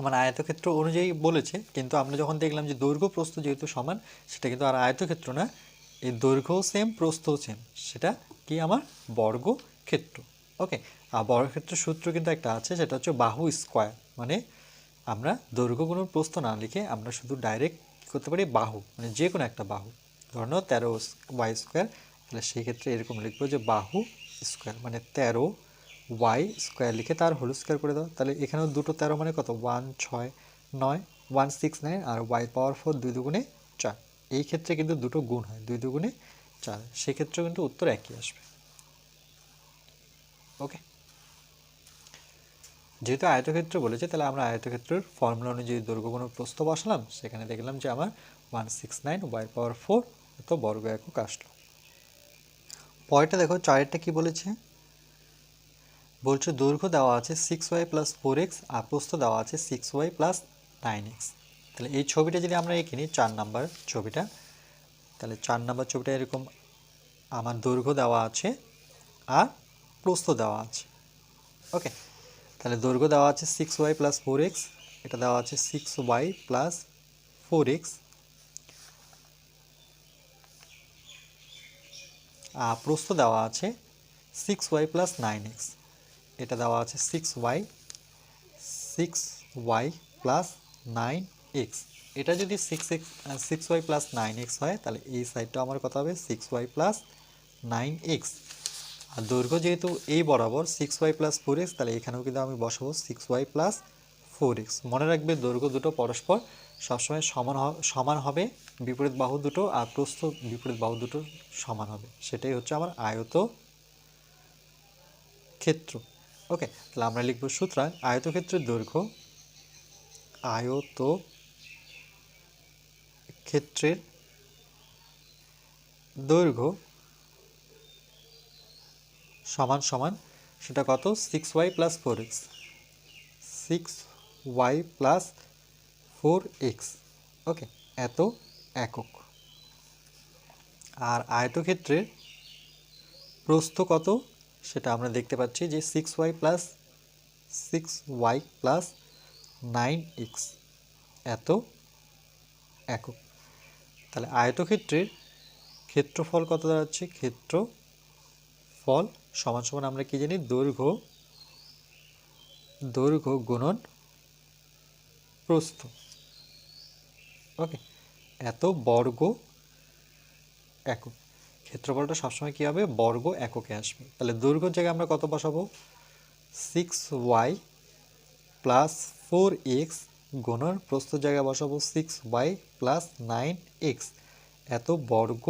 মানে আয়তক্ষেত্র অনুযায়ী বলেছে, কিন্তু আমরা যখন দেখলাম যে দৈর্ঘ্য প্রস্থ যেহেতু সমান, সেটা কিন্তু আর আয়তক্ষেত্র না, এই দৈর্ঘ্যও সেম প্রস্থও সেম, সেটা কি আমার বর্গক্ষেত্র। ওকে, আর বর্গক্ষেত্রের সূত্র কিন্তু একটা আছে, সেটা হচ্ছে বাহু স্কোয়ার, মানে আমরা দৈর্ঘ্য গুণ প্রস্থ না লিখে আমরা শুধু ডাইরেক্ট কী করতে পারি, বাহু মানে যে কোনো একটা বাহু, ধরুন 13 y², তাহলে সেই ক্ষেত্রে এরকম লিখবো যে বাহু স্কোয়ার, মানে 13 y² লিখে তার হোল স্কোয়ার করে দাও, তাহলে এখানেও দুটো 13 মানে কত 1 6 9 1 6 9, আর y⁴ 2 দুগুণে 4, এই ক্ষেত্রে কিন্তু দুটো গুণ হয়, 2 দুগুণে 4, সেক্ষেত্রেও কিন্তু উত্তর একই আসবে। ওকে, যেহেতু আয়তক্ষেত্র বলেছে, তাহলে আমরা আয়তক্ষেত্রের ফর্মুলা অনুযায়ী দৈর্ঘ্য গুণ প্রস্থ বসালাম, সেখানে দেখলাম যে আমার 169 y⁴ এত বর্গ একক আসলো। পরেরটা দেখো, চারেরটা কি বলেছে, বলছে দৈর্ঘ্য দেওয়া আছে 6y + 4x আর প্রস্থ দেওয়া আছে 6y + 9x। তাহলে এই ছবিটা যদি আমরা এঁকে নিই, 4 নাম্বার ছবিটা, তাহলে 4 নাম্বার ছবিটা এরকম, আমার দৈর্ঘ্য দেওয়া আছে আর প্রস্থ দেওয়া আছে। ওকে, তাহলে দৈর্ঘ্য দেওয়া আছে 6y + 4x, এটা দেওয়া আছে 6y + 4x, আর প্রস্থ দেওয়া আছে 6y + 9x, এটা দেওয়া আছে 6y + 9x। এটা যদি 6y + 9x হয়, তাহলে এই সাইডটা আমার কত হবে 6y + 9x, আর দৈর্ঘ্য যেহেতু এই বরাবর 6y + 4x, তাহলে এখানেও কিন্তু আমি বসাবো 6y + 4x। মনে রাখবে দৈর্ঘ্য দুটো পরস্পর সবসময় সমান হবে, বিপরীত বাহু দুটো আর প্রস্থ বিপরীত বাহু দুটো সমান হবে, সেটাই হচ্ছে আমার আয়ত ক্ষেত্র। ওকে, তাহলে আমরা লিখব, সুতরাং আয়তক্ষেত্রের দৈর্ঘ্য, আয়তক্ষেত্রের দৈর্ঘ্য সমান সমান সেটা কত 6y + 4x, 6y + 4x। ওকে, এত একক। আর আয়তক্ষেত্রের প্রস্থ কত, সেটা আমরা দেখতে পাচ্ছি যে 6y + 9x, এত একক। তাহলে আয়তক্ষেত্রের ক্ষেত্রফল কত দাঁড়াচ্ছে, ক্ষেত্রফল সমান সমান আমরা কি জানি, দৈর্ঘ্য গুণন প্রস্থ। ওকে, এত বর্গ একক। ক্ষেত্রফলটা সবসময় কী হবে, বর্গ এককে আসবে। তাহলে দৈর্ঘ্যের জায়গায় আমরা কত বসাবো, 6y + 4x গুণন প্রস্থের জায়গায় বসাবো 6y + 9x, এত বর্গ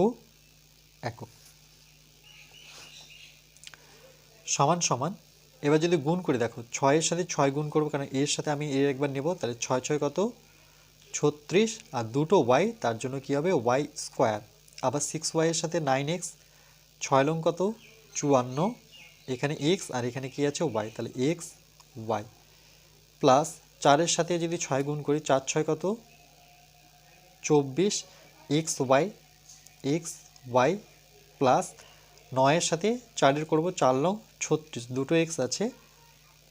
একক। সমান সমান, এবার যদি গুণ করে দেখো, 6 এর সাথে 6 গুণ করবো, কারণ এর সাথে আমি এর একবার নেব, তাহলে 6 6 কত 36, আর দুটো y, তার জন্য কি হবে y², আবার 6y এর সাথে 9x, 6 লং কত 54, এখানে x আর এখানে কি আছে y, তাহলে x y প্লাস 4 এর সাথে যদি 6 গুণ করি, 4 6 কত 24, x y প্লাস 9 এর সাথে 4 এর করবো 4 লং 36, দুটো x আছে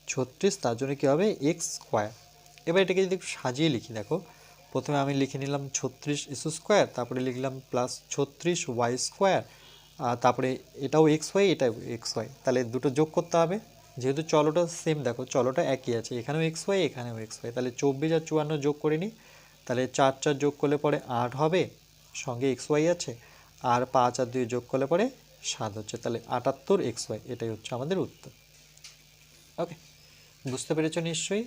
36, তার জন্য কী হবে x²। এবার এটাকে যদি একটু সাজিয়ে লিখি, দেখো প্রথমে আমি লিখে নিলাম 36 x², তারপরে লিখলাম +36y², আর তারপরে এটাও এক্স ওয়াই, এটাও এক্স ওয়াই, তাহলে দুটো যোগ করতে হবে। যেহেতু চলটা সেম, দেখো চলটা একই আছে, এখানেও এক্স ওয়াই এখানেও এক্স ওয়াই, তাহলে 24 আর 54 যোগ করে নিই। তাহলে 4 4 যোগ করলে পরে 8 হবে, সঙ্গে এক্স ওয়াই আছে, আর 5 আর 2 যোগ করলে পরে 7 হচ্ছে, তাহলে 78 এক্স ওয়াই, এটাই হচ্ছে আমাদের উত্তর। ওকে, বুঝতে পেরেছো নিশ্চয়ই?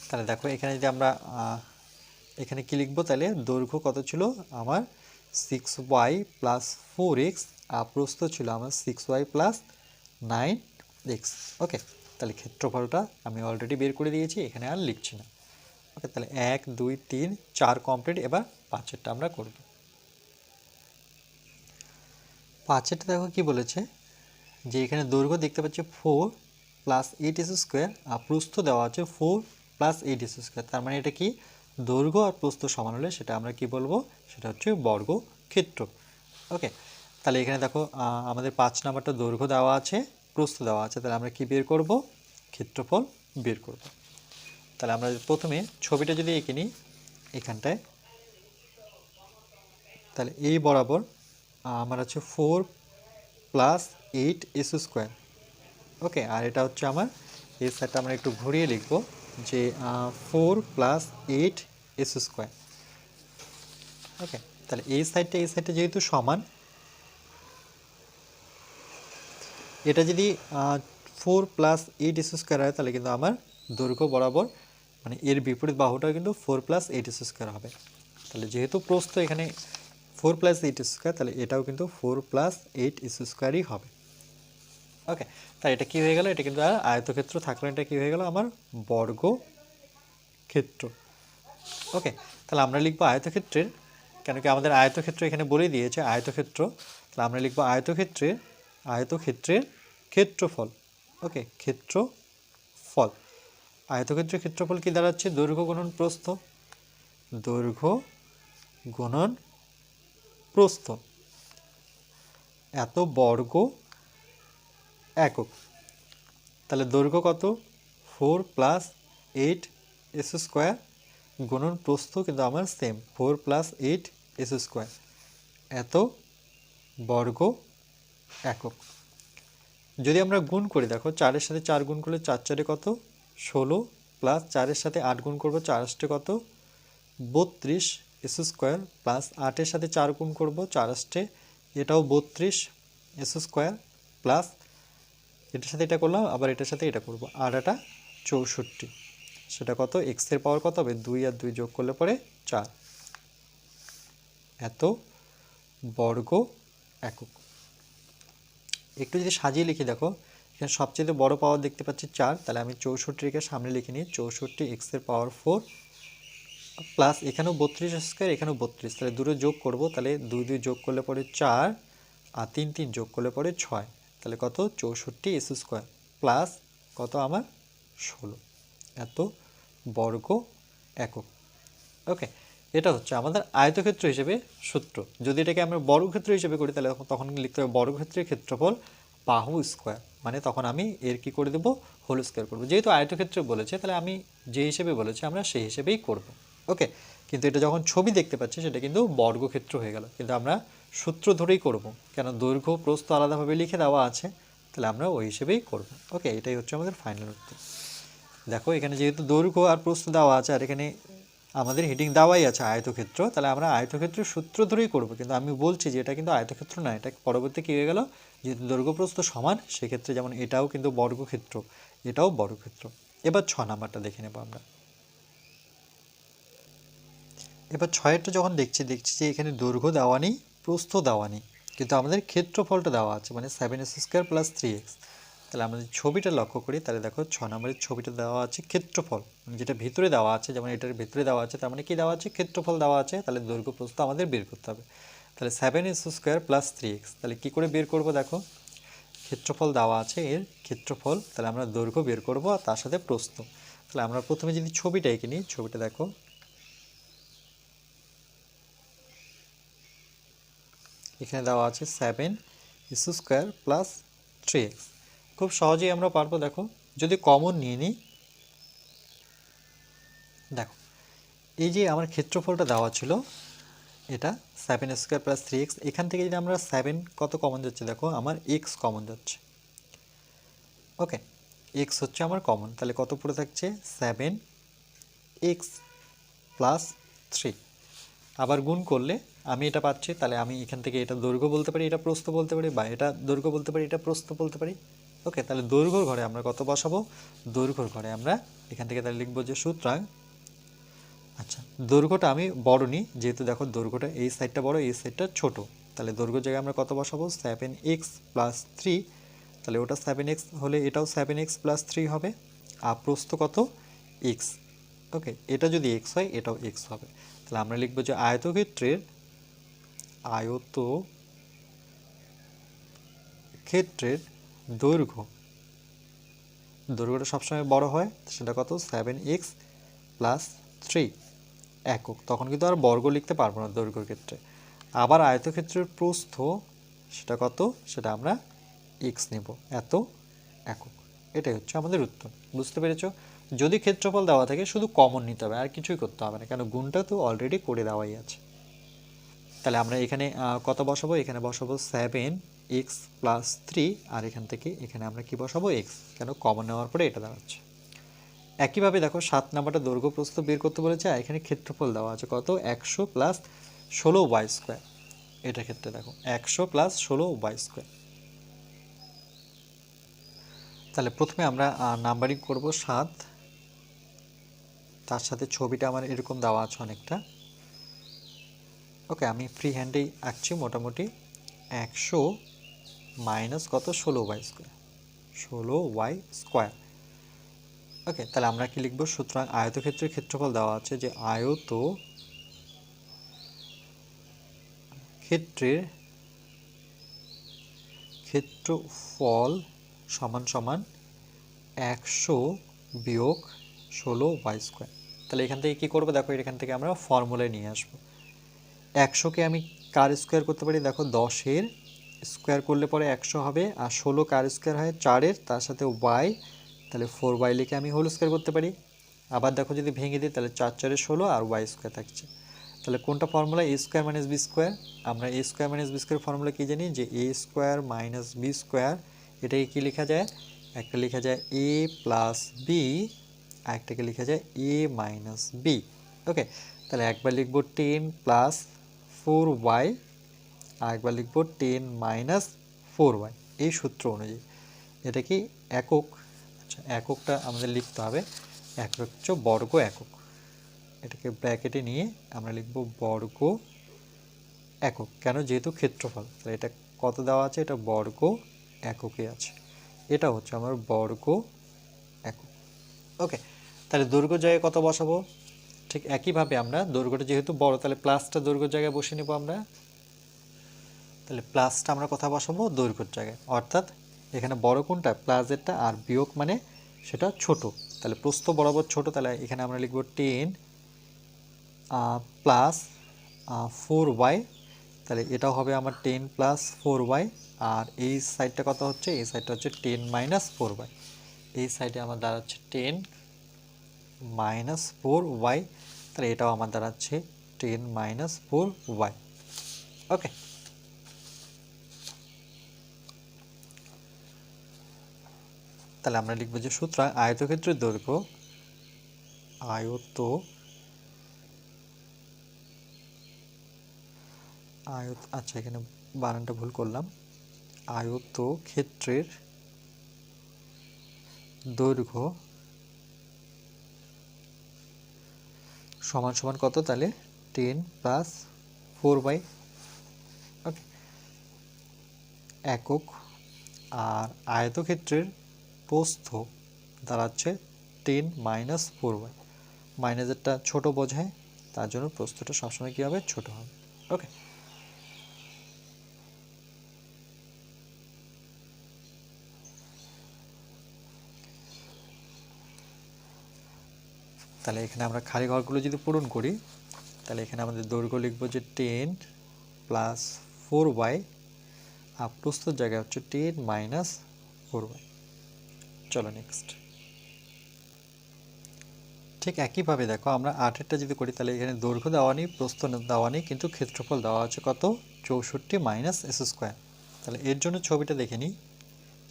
তাহলে দেখো এখানে যদি আমরা এখানে কি লিখবো, তাহলে দৈর্ঘ্য কত ছিল আমার 6y প্লাস 4x, আর প্রস্থ ছিল আমার 6y প্লাস 9x। ওকে, তাহলে ক্ষেত্রফলটা আমি অলরেডি বের করে দিয়েছি, এখানে আর লিখছি না। ওকে, তাহলে 1 2 3 4 কমপ্লিট। এবার 5এরটা আমরা করব। 5এরটা দেখো কি বলেছে, যে এখানে দৈর্ঘ্য দেখতে পাচ্ছি 4 প্লাস 8 স্কোয়ার, আর প্রস্থ দেওয়া আছে 4 প্লাস 8 স্কোয়ার। তার মানে এটা কি, দৈর্ঘ্য আর প্রস্থ সমান হলে সেটা আমরা কি বলবো, সেটা হচ্ছে বর্গক্ষেত্র। ওকে, তাহলে এখানে দেখো আমাদের 5 নাম্বারটা দৈর্ঘ্য দেওয়া আছে, প্রস্থ দেওয়া আছে, তাহলে আমরা কি বের করব, ক্ষেত্রফল বের করব। তাহলে আমরা প্রথমে ছবিটা যদি এঁকে নিই এখানটায়, তাহলে এই বরাবর আমার আছে 4 প্লাস 8 স্কোয়ার। ওকে, আর এটা হচ্ছে আমার এই সাইডটা আমরা একটু ঘুরিয়ে লিখব, যে 4 প্লাস 8 স্কোয়ার। ওকে, তাহলে এই সাইডটা যেহেতু সমান, এটা যদি 4 প্লাস 8 স্কোয়ার হয়, তাহলে কিন্তু আমার দৈর্ঘ্য বরাবর মানে এর বিপরীত বাহুটাও কিন্তু 4 প্লাস 8 স্কোয়ার হবে। তাহলে যেহেতু প্রস্থ এখানে 4 প্লাস 8 স্কোয়ার, তাহলে এটাও কিন্তু 4 প্লাস 8 স্কোয়ারই হবে। ওকে, তাই এটা কি হয়ে গেল, এটা কিন্তু আর আয়তক্ষেত্র থাকলে এটা কি হয়ে গেল, আমার বর্গক্ষেত্র। ওকে, তাহলে আমরা লিখবো আয়তক্ষেত্রের, কেন কি আমাদের আয়তক্ষেত্র এখানে বলে দিয়েছে আয়তক্ষেত্র, তাহলে আমরা লিখবো আয়তক্ষেত্রের ক্ষেত্রফল। ওকে, ক্ষেত্রফল, আয়তক্ষেত্রের ক্ষেত্রফল কি দাঁড়াচ্ছে, দৈর্ঘ্য গুণন প্রস্থ, দৈর্ঘ্য গুণন প্রস্থ, এত বর্গ একক। তাহলে দৈর্ঘ্য কত, 4 প্লাস 8 স্কোয়ার, গুণন প্রস্থ কিন্তু আমার সেম 4 প্লাস 8 স্কোয়ার, এত বর্গ একক। যদি আমরা গুণ করি, দেখো 4-এর সাথে 4 গুণ করলে 4 4-এ কত, 16, প্লাস 4-এর সাথে 8 গুণ করবো, 4 8-এ কত, 32 স্কোয়ার, প্লাস 8-এর সাথে 4 গুণ করবো, 4 8-এ এটাও 32 স্কোয়ার, প্লাস এটার সাথে এটা করলাম, আবার এটার সাথে এটা করবো, আর এটা 64, সেটা কত, এক্সের পাওয়ার কত হবে, 2 আর 2 যোগ করলে পরে 4, এত বর্গ একক। একটু যদি সাজিয়ে লিখি, দেখো এখানে সবচেয়ে বড় পাওয়ার দেখতে পাচ্ছি 4, তাহলে আমি 64-কে সামনে লিখে নিই, 64 এক্সের পাওয়ার 4, প্লাস এখানেও 32 স্কোয়ার, এখানেও 32, তাহলে দুটো যোগ করব, তাহলে 2 2 যোগ করলে পরে 4, আর 3 3 যোগ করলে পরে 6, তাহলে কত, 64 স্কোয়ার, প্লাস কত আমার 16, এত বর্গ একক। ওকে, এটা হচ্ছে আমাদের আয়তক্ষেত্র হিসেবে সূত্র। যদি এটাকে আমরা বর্গক্ষেত্র হিসেবে করি, তাহলে তখন লিখতে হবে বর্গক্ষেত্রের ক্ষেত্রফল বাহু স্কোয়ার, মানে তখন আমি এর কি করে দেবো, হোল স্কোয়ার করবো। যেহেতু আয়তক্ষেত্র বলেছে, তাহলে আমি যে হিসেবে বলেছি আমরা সেই হিসেবেই করব। ওকে, কিন্তু এটা যখন ছবি দেখতে পাচ্ছি, সেটা কিন্তু বর্গক্ষেত্র হয়ে গেল, কিন্তু আমরা সূত্র ধরেই করব, কেন দৈর্ঘ্য প্রস্থ আলাদাভাবে লিখে দেওয়া আছে, তাহলে আমরা ওই হিসেবেই করব। ওকে, এটাই হচ্ছে আমাদের ফাইনাল উত্তর। দেখো এখানে যেহেতু দৈর্ঘ্য আর প্রস্থ দেওয়া আছে, আর এখানে আমাদের হেডিং দেওয়াই আছে আয়তক্ষেত্র, তাহলে আমরা আয়তক্ষেত্রের সূত্র ধরেই করব, কিন্তু আমি বলছি যে এটা কিন্তু আয়তক্ষেত্র না, এটা পরবর্তী কী হয়ে গেল, যেহেতু দৈর্ঘ্য প্রস্থ সমান, সেক্ষেত্রে যেমন এটাও কিন্তু বর্গক্ষেত্র, এটাও বর্গক্ষেত্র। এবার 6 নাম্বারটা দেখে নেব আমরা। এবার 6-এরটা যখন দেখছি যে এখানে দৈর্ঘ্য দেওয়া নেই, প্রস্থ দেওয়া নেই, কিন্তু আমাদের ক্ষেত্রফলটা দেওয়া আছে, মানে 7 স্কোয়ার প্লাস 3x। তাহলে আমরা যদি ছবিটা লক্ষ্য করি, তাহলে দেখো 6 নম্বরের ছবিটা দেওয়া আছে ক্ষেত্রফল, মানে যেটা ভিতরে দেওয়া আছে, যেমন এটার ভিতরে দেওয়া আছে, তার মানে কি দেওয়া আছে, ক্ষেত্রফল দেওয়া আছে, তাহলে দৈর্ঘ্য প্রস্থ আমাদের বের করতে হবে। তাহলে 7 স্কোয়ার প্লাস 3x, তাহলে কী করে বের করব, দেখো ক্ষেত্রফল দেওয়া আছে, এর ক্ষেত্রফল, তাহলে আমরা দৈর্ঘ্য বের করব আর তার সাথে প্রস্থ। তাহলে আমরা প্রথমে যদি ছবিটা এঁকে নিই, ছবিটা দেখো এখানে দেওয়া আছে 7 স্কোয়ার প্লাস 3x, খুব সহজেই আমরা পারবো। দেখো যদি কমন নিয়ে নিই, দেখো এই যে আমার ক্ষেত্রফলটা দেওয়া ছিল, এটা 7² প্লাস 3x, এখান থেকে যদি আমরা 7 কত কমন যাচ্ছে, দেখো আমার x কমন যাচ্ছে। ওকে, x হচ্ছে আমার কমন, তাহলে কত পড়ে থাকছে 7x প্লাস 3। আবার গুণ করলে আমি এটা পাচ্ছি, তাহলে আমি এখান থেকে এটা দৈর্ঘ্য বলতে পারি, এটা প্রস্থ বলতে পারি, বা এটা দৈর্ঘ্য বলতে পারি, এটা প্রস্থ বলতে পারি। ওকে, তাহলে দৈর্ঘ্যর ঘরে আমরা কত বসাবো, দৈর্ঘ্যর ঘরে আমরা এখান থেকে তাহলে লিখবো যে সুতরাং, আচ্ছা দৈর্ঘ্যটা আমি বড় নিই, যেহেতু দেখো দৈর্ঘ্যটা এই সাইডটা বড়, এই সাইডটা ছোট, তাহলে দৈর্ঘ্যের জায়গায় আমরা কত বসাবো 7x প্লাস 3, তাহলে ওটা 7x হলে এটাও 7x প্লাস 3 হবে। আর প্রস্থ কত x। ওকে, এটা যদি x হয় এটাও x হবে, তাহলে আমরা লিখবো যে আয়তক্ষেত্রের দৈর্ঘ্যটা সবসময় বড় হয়, সেটা কত 7x প্লাস 3 একক, তখন কিন্তু আর বর্গ লিখতে পারবো না দৈর্ঘ্যের ক্ষেত্রে। আবার আয়তক্ষেত্রের প্রস্থ সেটা কত, সেটা আমরা x নেব, এত একক। এটাই হচ্ছে আমাদের উত্তর। বুঝতে পেরেছো? যদি ক্ষেত্রফল দেওয়া থাকে শুধু কমন নিতে হবে, আর কিছুই করতে হবে না, কেন গুণটা তো অলরেডি করে দেওয়াই আছে। তাহলে আমরা এখানে কত বসাবো, এখানে বসাবো 7x প্লাস 3, আর এখান থেকে এখানে আমরা কি বসাবো x, কেন কমন নেওয়ার পরে এটা দাঁড়াচ্ছে। একইভাবে দেখো 7 নাম্বারটা দৈর্ঘ্য প্রস্থ বের করতে বলেছে, আর এখানে ক্ষেত্রফল দেওয়া আছে কত 100 প্লাস 16y²। এটার ক্ষেত্রে দেখো 100 প্লাস 16y²। তাহলে প্রথমে আমরা নাম্বারিং করব 7, তার সাথে ছবিটা আমার এরকম দেওয়া আছে অনেকটা। ওকে, আমি ফ্রি হ্যান্ডেই আঁকছি মোটামুটি। 100 মাইনাস কত 16y², 16y²। ওকে, তাহলে আমরা কি লিখব, সুতরাং আয়তক্ষেত্রের ক্ষেত্রফল দেওয়া আছে যে ক্ষেত্রের ক্ষেত্রফল সমান সমান 100 বিয়োগ 16y²। তাহলে এখান থেকে কি করব, দেখো এখান থেকে আমরা ফর্মুলায় নিয়ে আসব। 100কে আমি কার স্কোয়ার করতে পারি, দেখো 10-এর স্কোয়ার করলে পরে 100 হবে, আর 16 কার স্কোয়ার হয় 4-এর, তার সাথে y, তাহলে 4y লিখে আমি হোল স্কোয়ার করতে পারি। আবার দেখো যদি ভেঙে দিই, তাহলে 4×4 = 16 আর y² থাকছে। তাহলে কোনটা ফর্মুলা, a² মাইনাস b²। আমরা a² মাইনাস b² ফর্মুলা কি জানি, যে a² মাইনাস b², এটাকে কি লেখা যায়, একটা লেখা যায় a প্লাস b, আর একটাকে লেখা যায় a মাইনাস b। ওকে, তাহলে একবার লিখবো 10 প্লাস 4y, আর একবার লিখবো 10 মাইনাস 4y, এই সূত্র অনুযায়ী। এটা কি একক, আচ্ছা এককটা আমাদের লিখতে হবে, একক হচ্ছে বর্গ একক। এটাকে ব্র্যাকেটে নিয়ে আমরা লিখব বর্গ একক, কেন যেহেতু ক্ষেত্রফল, তাহলে এটা কত দেওয়া আছে, এটা বর্গ এককে আছে, এটা হচ্ছে আমার বর্গ একক। ওকে, তাহলে দৈর্ঘ্য জায়গায় কত বসাবো, ঠিক একইভাবে আমরা দৈর্ঘ্যটা যেহেতু বড়, তাহলে প্লাসটা দৈর্ঘ্যের জায়গায় বসে নেব আমরা। তাহলে প্লাসটা আমরা কোথায় বসাবো, দৈর্ঘ্যের জায়গায়, অর্থাৎ এখানে বড় কোনটা প্লাসেরটা, আর বিয়োগ মানে সেটা ছোট, তাহলে প্রস্থ বরাবর ছোট, তাহলে এখানে আমরা লিখব 10 প্লাস 4y, তাহলে এটাও হবে আমার 10 প্লাস 4y, আর এই সাইডটা কত হচ্ছে, এই সাইডটা হচ্ছে 10 মাইনাস 4y, এই সাইডে আমার দাঁড়াচ্ছে 10 মাইনাস 4y, তাহলে এটাও আমার দাঁড়াচ্ছে 10 মাইনাস 4y। ওকে, তাহলে আমরা লিখব যে সুতরাং আয়তক্ষেত্রের দৈর্ঘ্য আচ্ছা এখানে বানানটা ভুল করলাম, আয়তক্ষেত্রের দৈর্ঘ্য সমান সমান কত, তাহলে 10 প্লাস 4y। ওকে, একক, আর আয়তক্ষেত্রের প্রস্থ দাঁড়াচ্ছে 10 মাইনাস 4y, মাইনাসেরটা ছোট বোঝায়, তার জন্য প্রস্থটা সবসময় কী হবে, ছোট হবে। ওকে, তাহলে এখানে আমরা খালি ঘরগুলো যদি পূরণ করি, তাহলে এখানে আমাদের দৈর্ঘ্য লিখবো যে 10 প্লাস 4y, আর প্রস্থর জায়গায় হচ্ছে 10 মাইনাস 4y। চলো নেক্সট। ঠিক একইভাবে দেখো আমরা 8-এরটা যদি করি তাহলে এখানে দৈর্ঘ্য দেওয়া নেই, প্রস্থ দেওয়া নেই, কিন্তু ক্ষেত্রফল দেওয়া আছে কত, 64 মাইনাস এস স্কোয়ার। তাহলে এর জন্য ছবিটা দেখে নিই,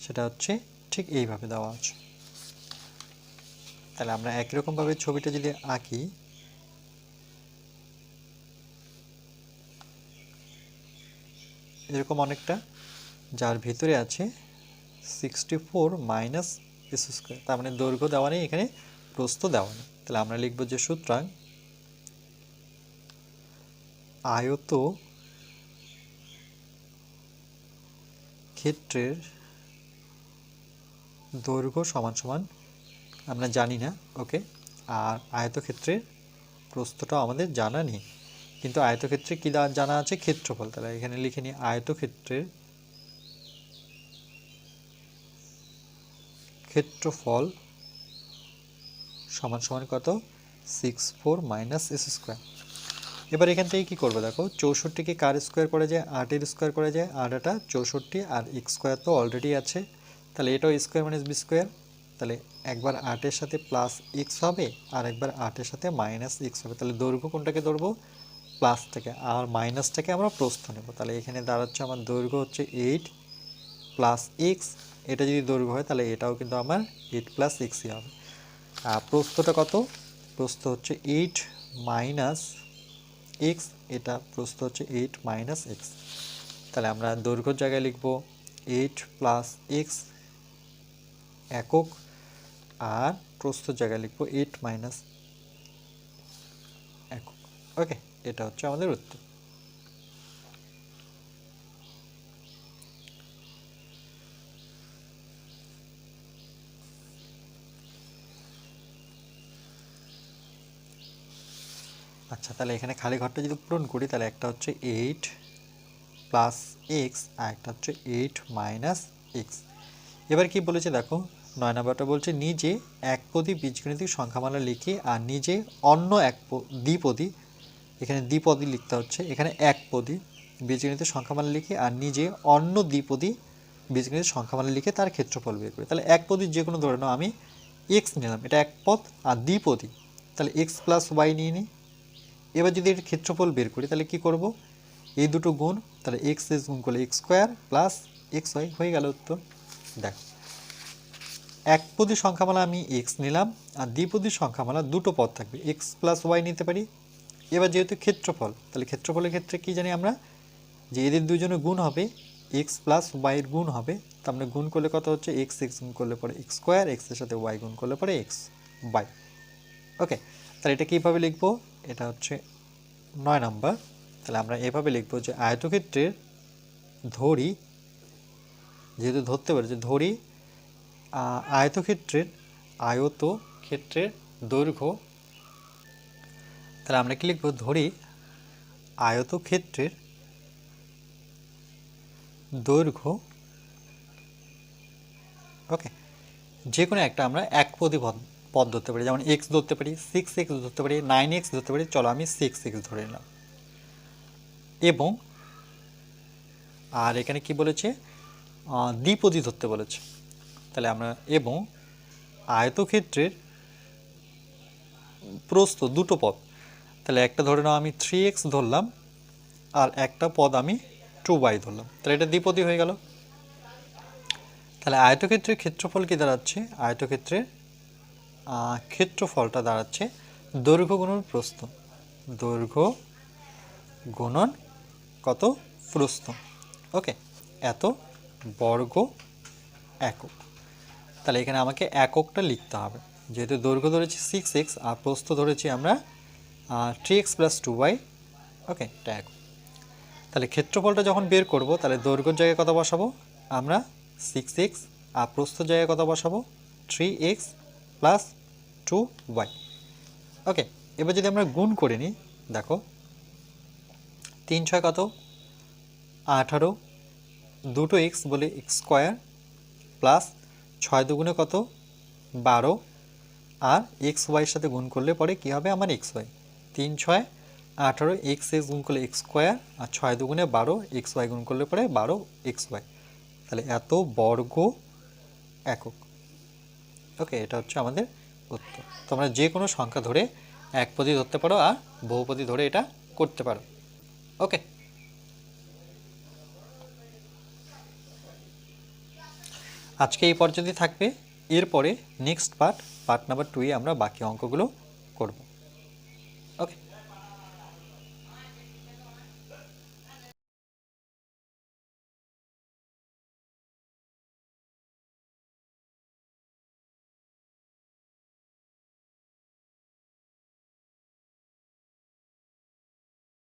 সেটা হচ্ছে ঠিক এইভাবে দেওয়া আছে। তাহলে আমরা একই রকমভাবে ছবিটা যদি আঁকি, এরকম অনেকটা, যার ভিতরে আছে 64 মাইনাস এস স্কোয়ার। তার মানে দৈর্ঘ্য দেওয়া নেই, এখানে প্রস্থ দেওয়া নেই। তাহলে আমরা লিখব যে সুতরাং আয়ত ক্ষেত্রের দৈর্ঘ্য সমান সমান, আমরা জানি না, ওকে, আর আয়তক্ষেত্রের প্রস্থটাও আমাদের জানা নেই, কিন্তু আয়তক্ষেত্রে কী জানা আছে, ক্ষেত্রফল। তাহলে এখানে লিখে নিই আয়তক্ষেত্রের ক্ষেত্রফল সমান সমান কত, 64 মাইনাস এস স্কোয়ার। এবার এখান থেকে কী করবো দেখো, 64কে কার স্কোয়ার করা যায়, 8-এর স্কোয়ার করা যায়, 8 64, আর এক্স স্কোয়ার তো অলরেডি আছে, তাহলে এটাও স্কোয়ার মাইনাস বি স্কোয়ার। তাহলে একবার 8-এর সাথে প্লাস এক্স হবে, আর একবার 8-এর সাথে মাইনাস এক্স হবে। তাহলে দৈর্ঘ্য কোনটাকে ধরবো, প্লাস থেকে, আর মাইনাসটাকে আমরা প্রস্থ নেব। তাহলে এখানে দাঁড়াচ্ছে আমার দৈর্ঘ্য হচ্ছে 8 প্লাস এক্স, এটা যদি দৈর্ঘ্য হয় তাহলে এটাও কিন্তু আমার 8 প্লাস এক্সই হবে। আর প্রস্থটা কত, প্রস্থ হচ্ছে 8 মাইনাস এক্স, এটা প্রস্থ হচ্ছে 8 মাইনাস এক্স। তাহলে আমরা দৈর্ঘ্যের জায়গায় লিখব 8 প্লাস এক্স একক, আর প্রস্থের জায়গায় লিখব 8 মাইনাস একক। ওকে, এটা হচ্ছে আমাদের উত্তর। আচ্ছা, তাহলে এখানে খালি ঘরটা যদি পূরণ করি, তাহলে একটা হচ্ছে 8 প্লাস এক্স, আর একটা হচ্ছে 8 মাইনাস এক্স। এবার কি বলেছে দেখো, 9 নম্বরটা বলছে নিজে একপদী বীজগণিতিক সংখ্যামালা লিখে আর নিজে অন্য দ্বিপদী, এখানে দ্বিপদী লিখতে হচ্ছে, এখানে একপদী বীজগণিতের সংখ্যামালা লিখে আর নিজে অন্য দ্বিপদী বীজগণিতের সংখ্যামালা লিখে তার ক্ষেত্রফল বের করি। তাহলে একপদী যে কোনো ধরে নাও, আমি এক্স নিলাম, এটা এক পদ, আর দ্বিপদী তাহলে এক্স প্লাস ওয়াই নিয়ে নিই। এবার যদি এর ক্ষেত্রফল বের করি তাহলে কি করব, এই দুটো গুণ, তাহলে এক্স এক্স গুণ করলে x square plus x y, হয়ে গেল উত্তর। দেখো, একপদী সংখ্যামালা আমি এক্স নিলাম, আর দ্বিপদী সংখ্যামালা দুটো পদ থাকবে, এক্স প্লাস ওয়াই নিতে পারি। এবার যেহেতু ক্ষেত্রফল, তাহলে ক্ষেত্রফলের ক্ষেত্রে কি জানি আমরা, যে এদের দুজনের গুণ হবে, এক্স প্লাস ওয়াইয়ের গুণ হবে, তা আমরা গুণ করলে কত হচ্ছে, এক্স এক্স গুণ করলে পরে এক্স স্কোয়ার, এক্সের সাথে ওয়াই গুণ করলে পরে এক্স ওয়াই। ওকে, তাহলে এটা কীভাবে লিখবো, এটা হচ্ছে 9 নম্বর। তাহলে আমরা এভাবে লিখবো যে আয়তক্ষেত্রের ধরি, যেহেতু ধরতে পারি যে ধরি আয়তক্ষেত্রের দৈর্ঘ্য, তাহলে আমরা কি লিখবো, ধরি আয়তক্ষেত্রের দৈর্ঘ্য, ওকে, যে কোনো একটা আমরা একপদী পদ ধরতে পারি, যেমন এক্স ধরতে পারি, 6x ধরতে পারি, 9x ধরতে পারি, চলো আমি 6x ধরে নিলাম। এবং আর এখানে কি বলেছে, দ্বিপদী ধরতে বলেছে, তাহলে আমরা, এবং আয়তক্ষেত্রের প্রস্থ দুটো পদ, তাহলে একটা ধরে নাও আমি 3x ধরলাম, আর একটা পদ আমি 2y ধরলাম, তাহলে এটা দ্বিপদী হয়ে গেল। তাহলে আয়তক্ষেত্রের ক্ষেত্রফল কি দাঁড়াচ্ছে, আয়তক্ষেত্রের ক্ষেত্রফলটা দাঁড়াচ্ছে দৈর্ঘ্য গুণন প্রস্থ, দৈর্ঘ্য গুণন কত, প্রস্থ। ওকে, এত বর্গ একক। তাহলে এখানে আমাকে এককটা লিখতে হবে, যেহেতু দৈর্ঘ্য ধরেছি 6x আর প্রস্থ ধরেছি আমরা 3x প্লাস 2y। ওকে, এটা একক। তাহলে ক্ষেত্রফলটা যখন বের করব, তাহলে দৈর্ঘ্যের জায়গায় কত বসাবো আমরা, 6x, আর প্রস্থর জায়গায় কত বসাবো, 3x প্লাস 2y। ওকে, এবার যদি আমরা গুণ করে নিই, দেখো 3 6 কত, 18, দুটো এক্স বলে এক্স স্কোয়ার, প্লাস 6 দুগুণে কত, 12, আর এক্স ওয়াইয়ের সাথে গুণ করলে পরে কী হবে আমার এক্স ওয়াই, 3 6 18, এক্স এক্স গুণ করলে এক্স স্কোয়ার, আর 6 দুগুণে 12, এক্স ওয়াই গুণ করলে পরে 12 এক্স ওয়াই। তাহলে এত বর্গ একক। ওকে, এটা হচ্ছে আমাদের উত্তর। তোমরা যে কোনো সংখ্যা ধরে একপদী ধরতে পারো আর বহুপদী ধরে এটা করতে পারো। ওকে, আজকে এই পর্যন্তই থাকবে। এরপরে নেক্সট পার্ট নাম্বার 2 আমরা বাকি অঙ্কগুলো করব। ওকে।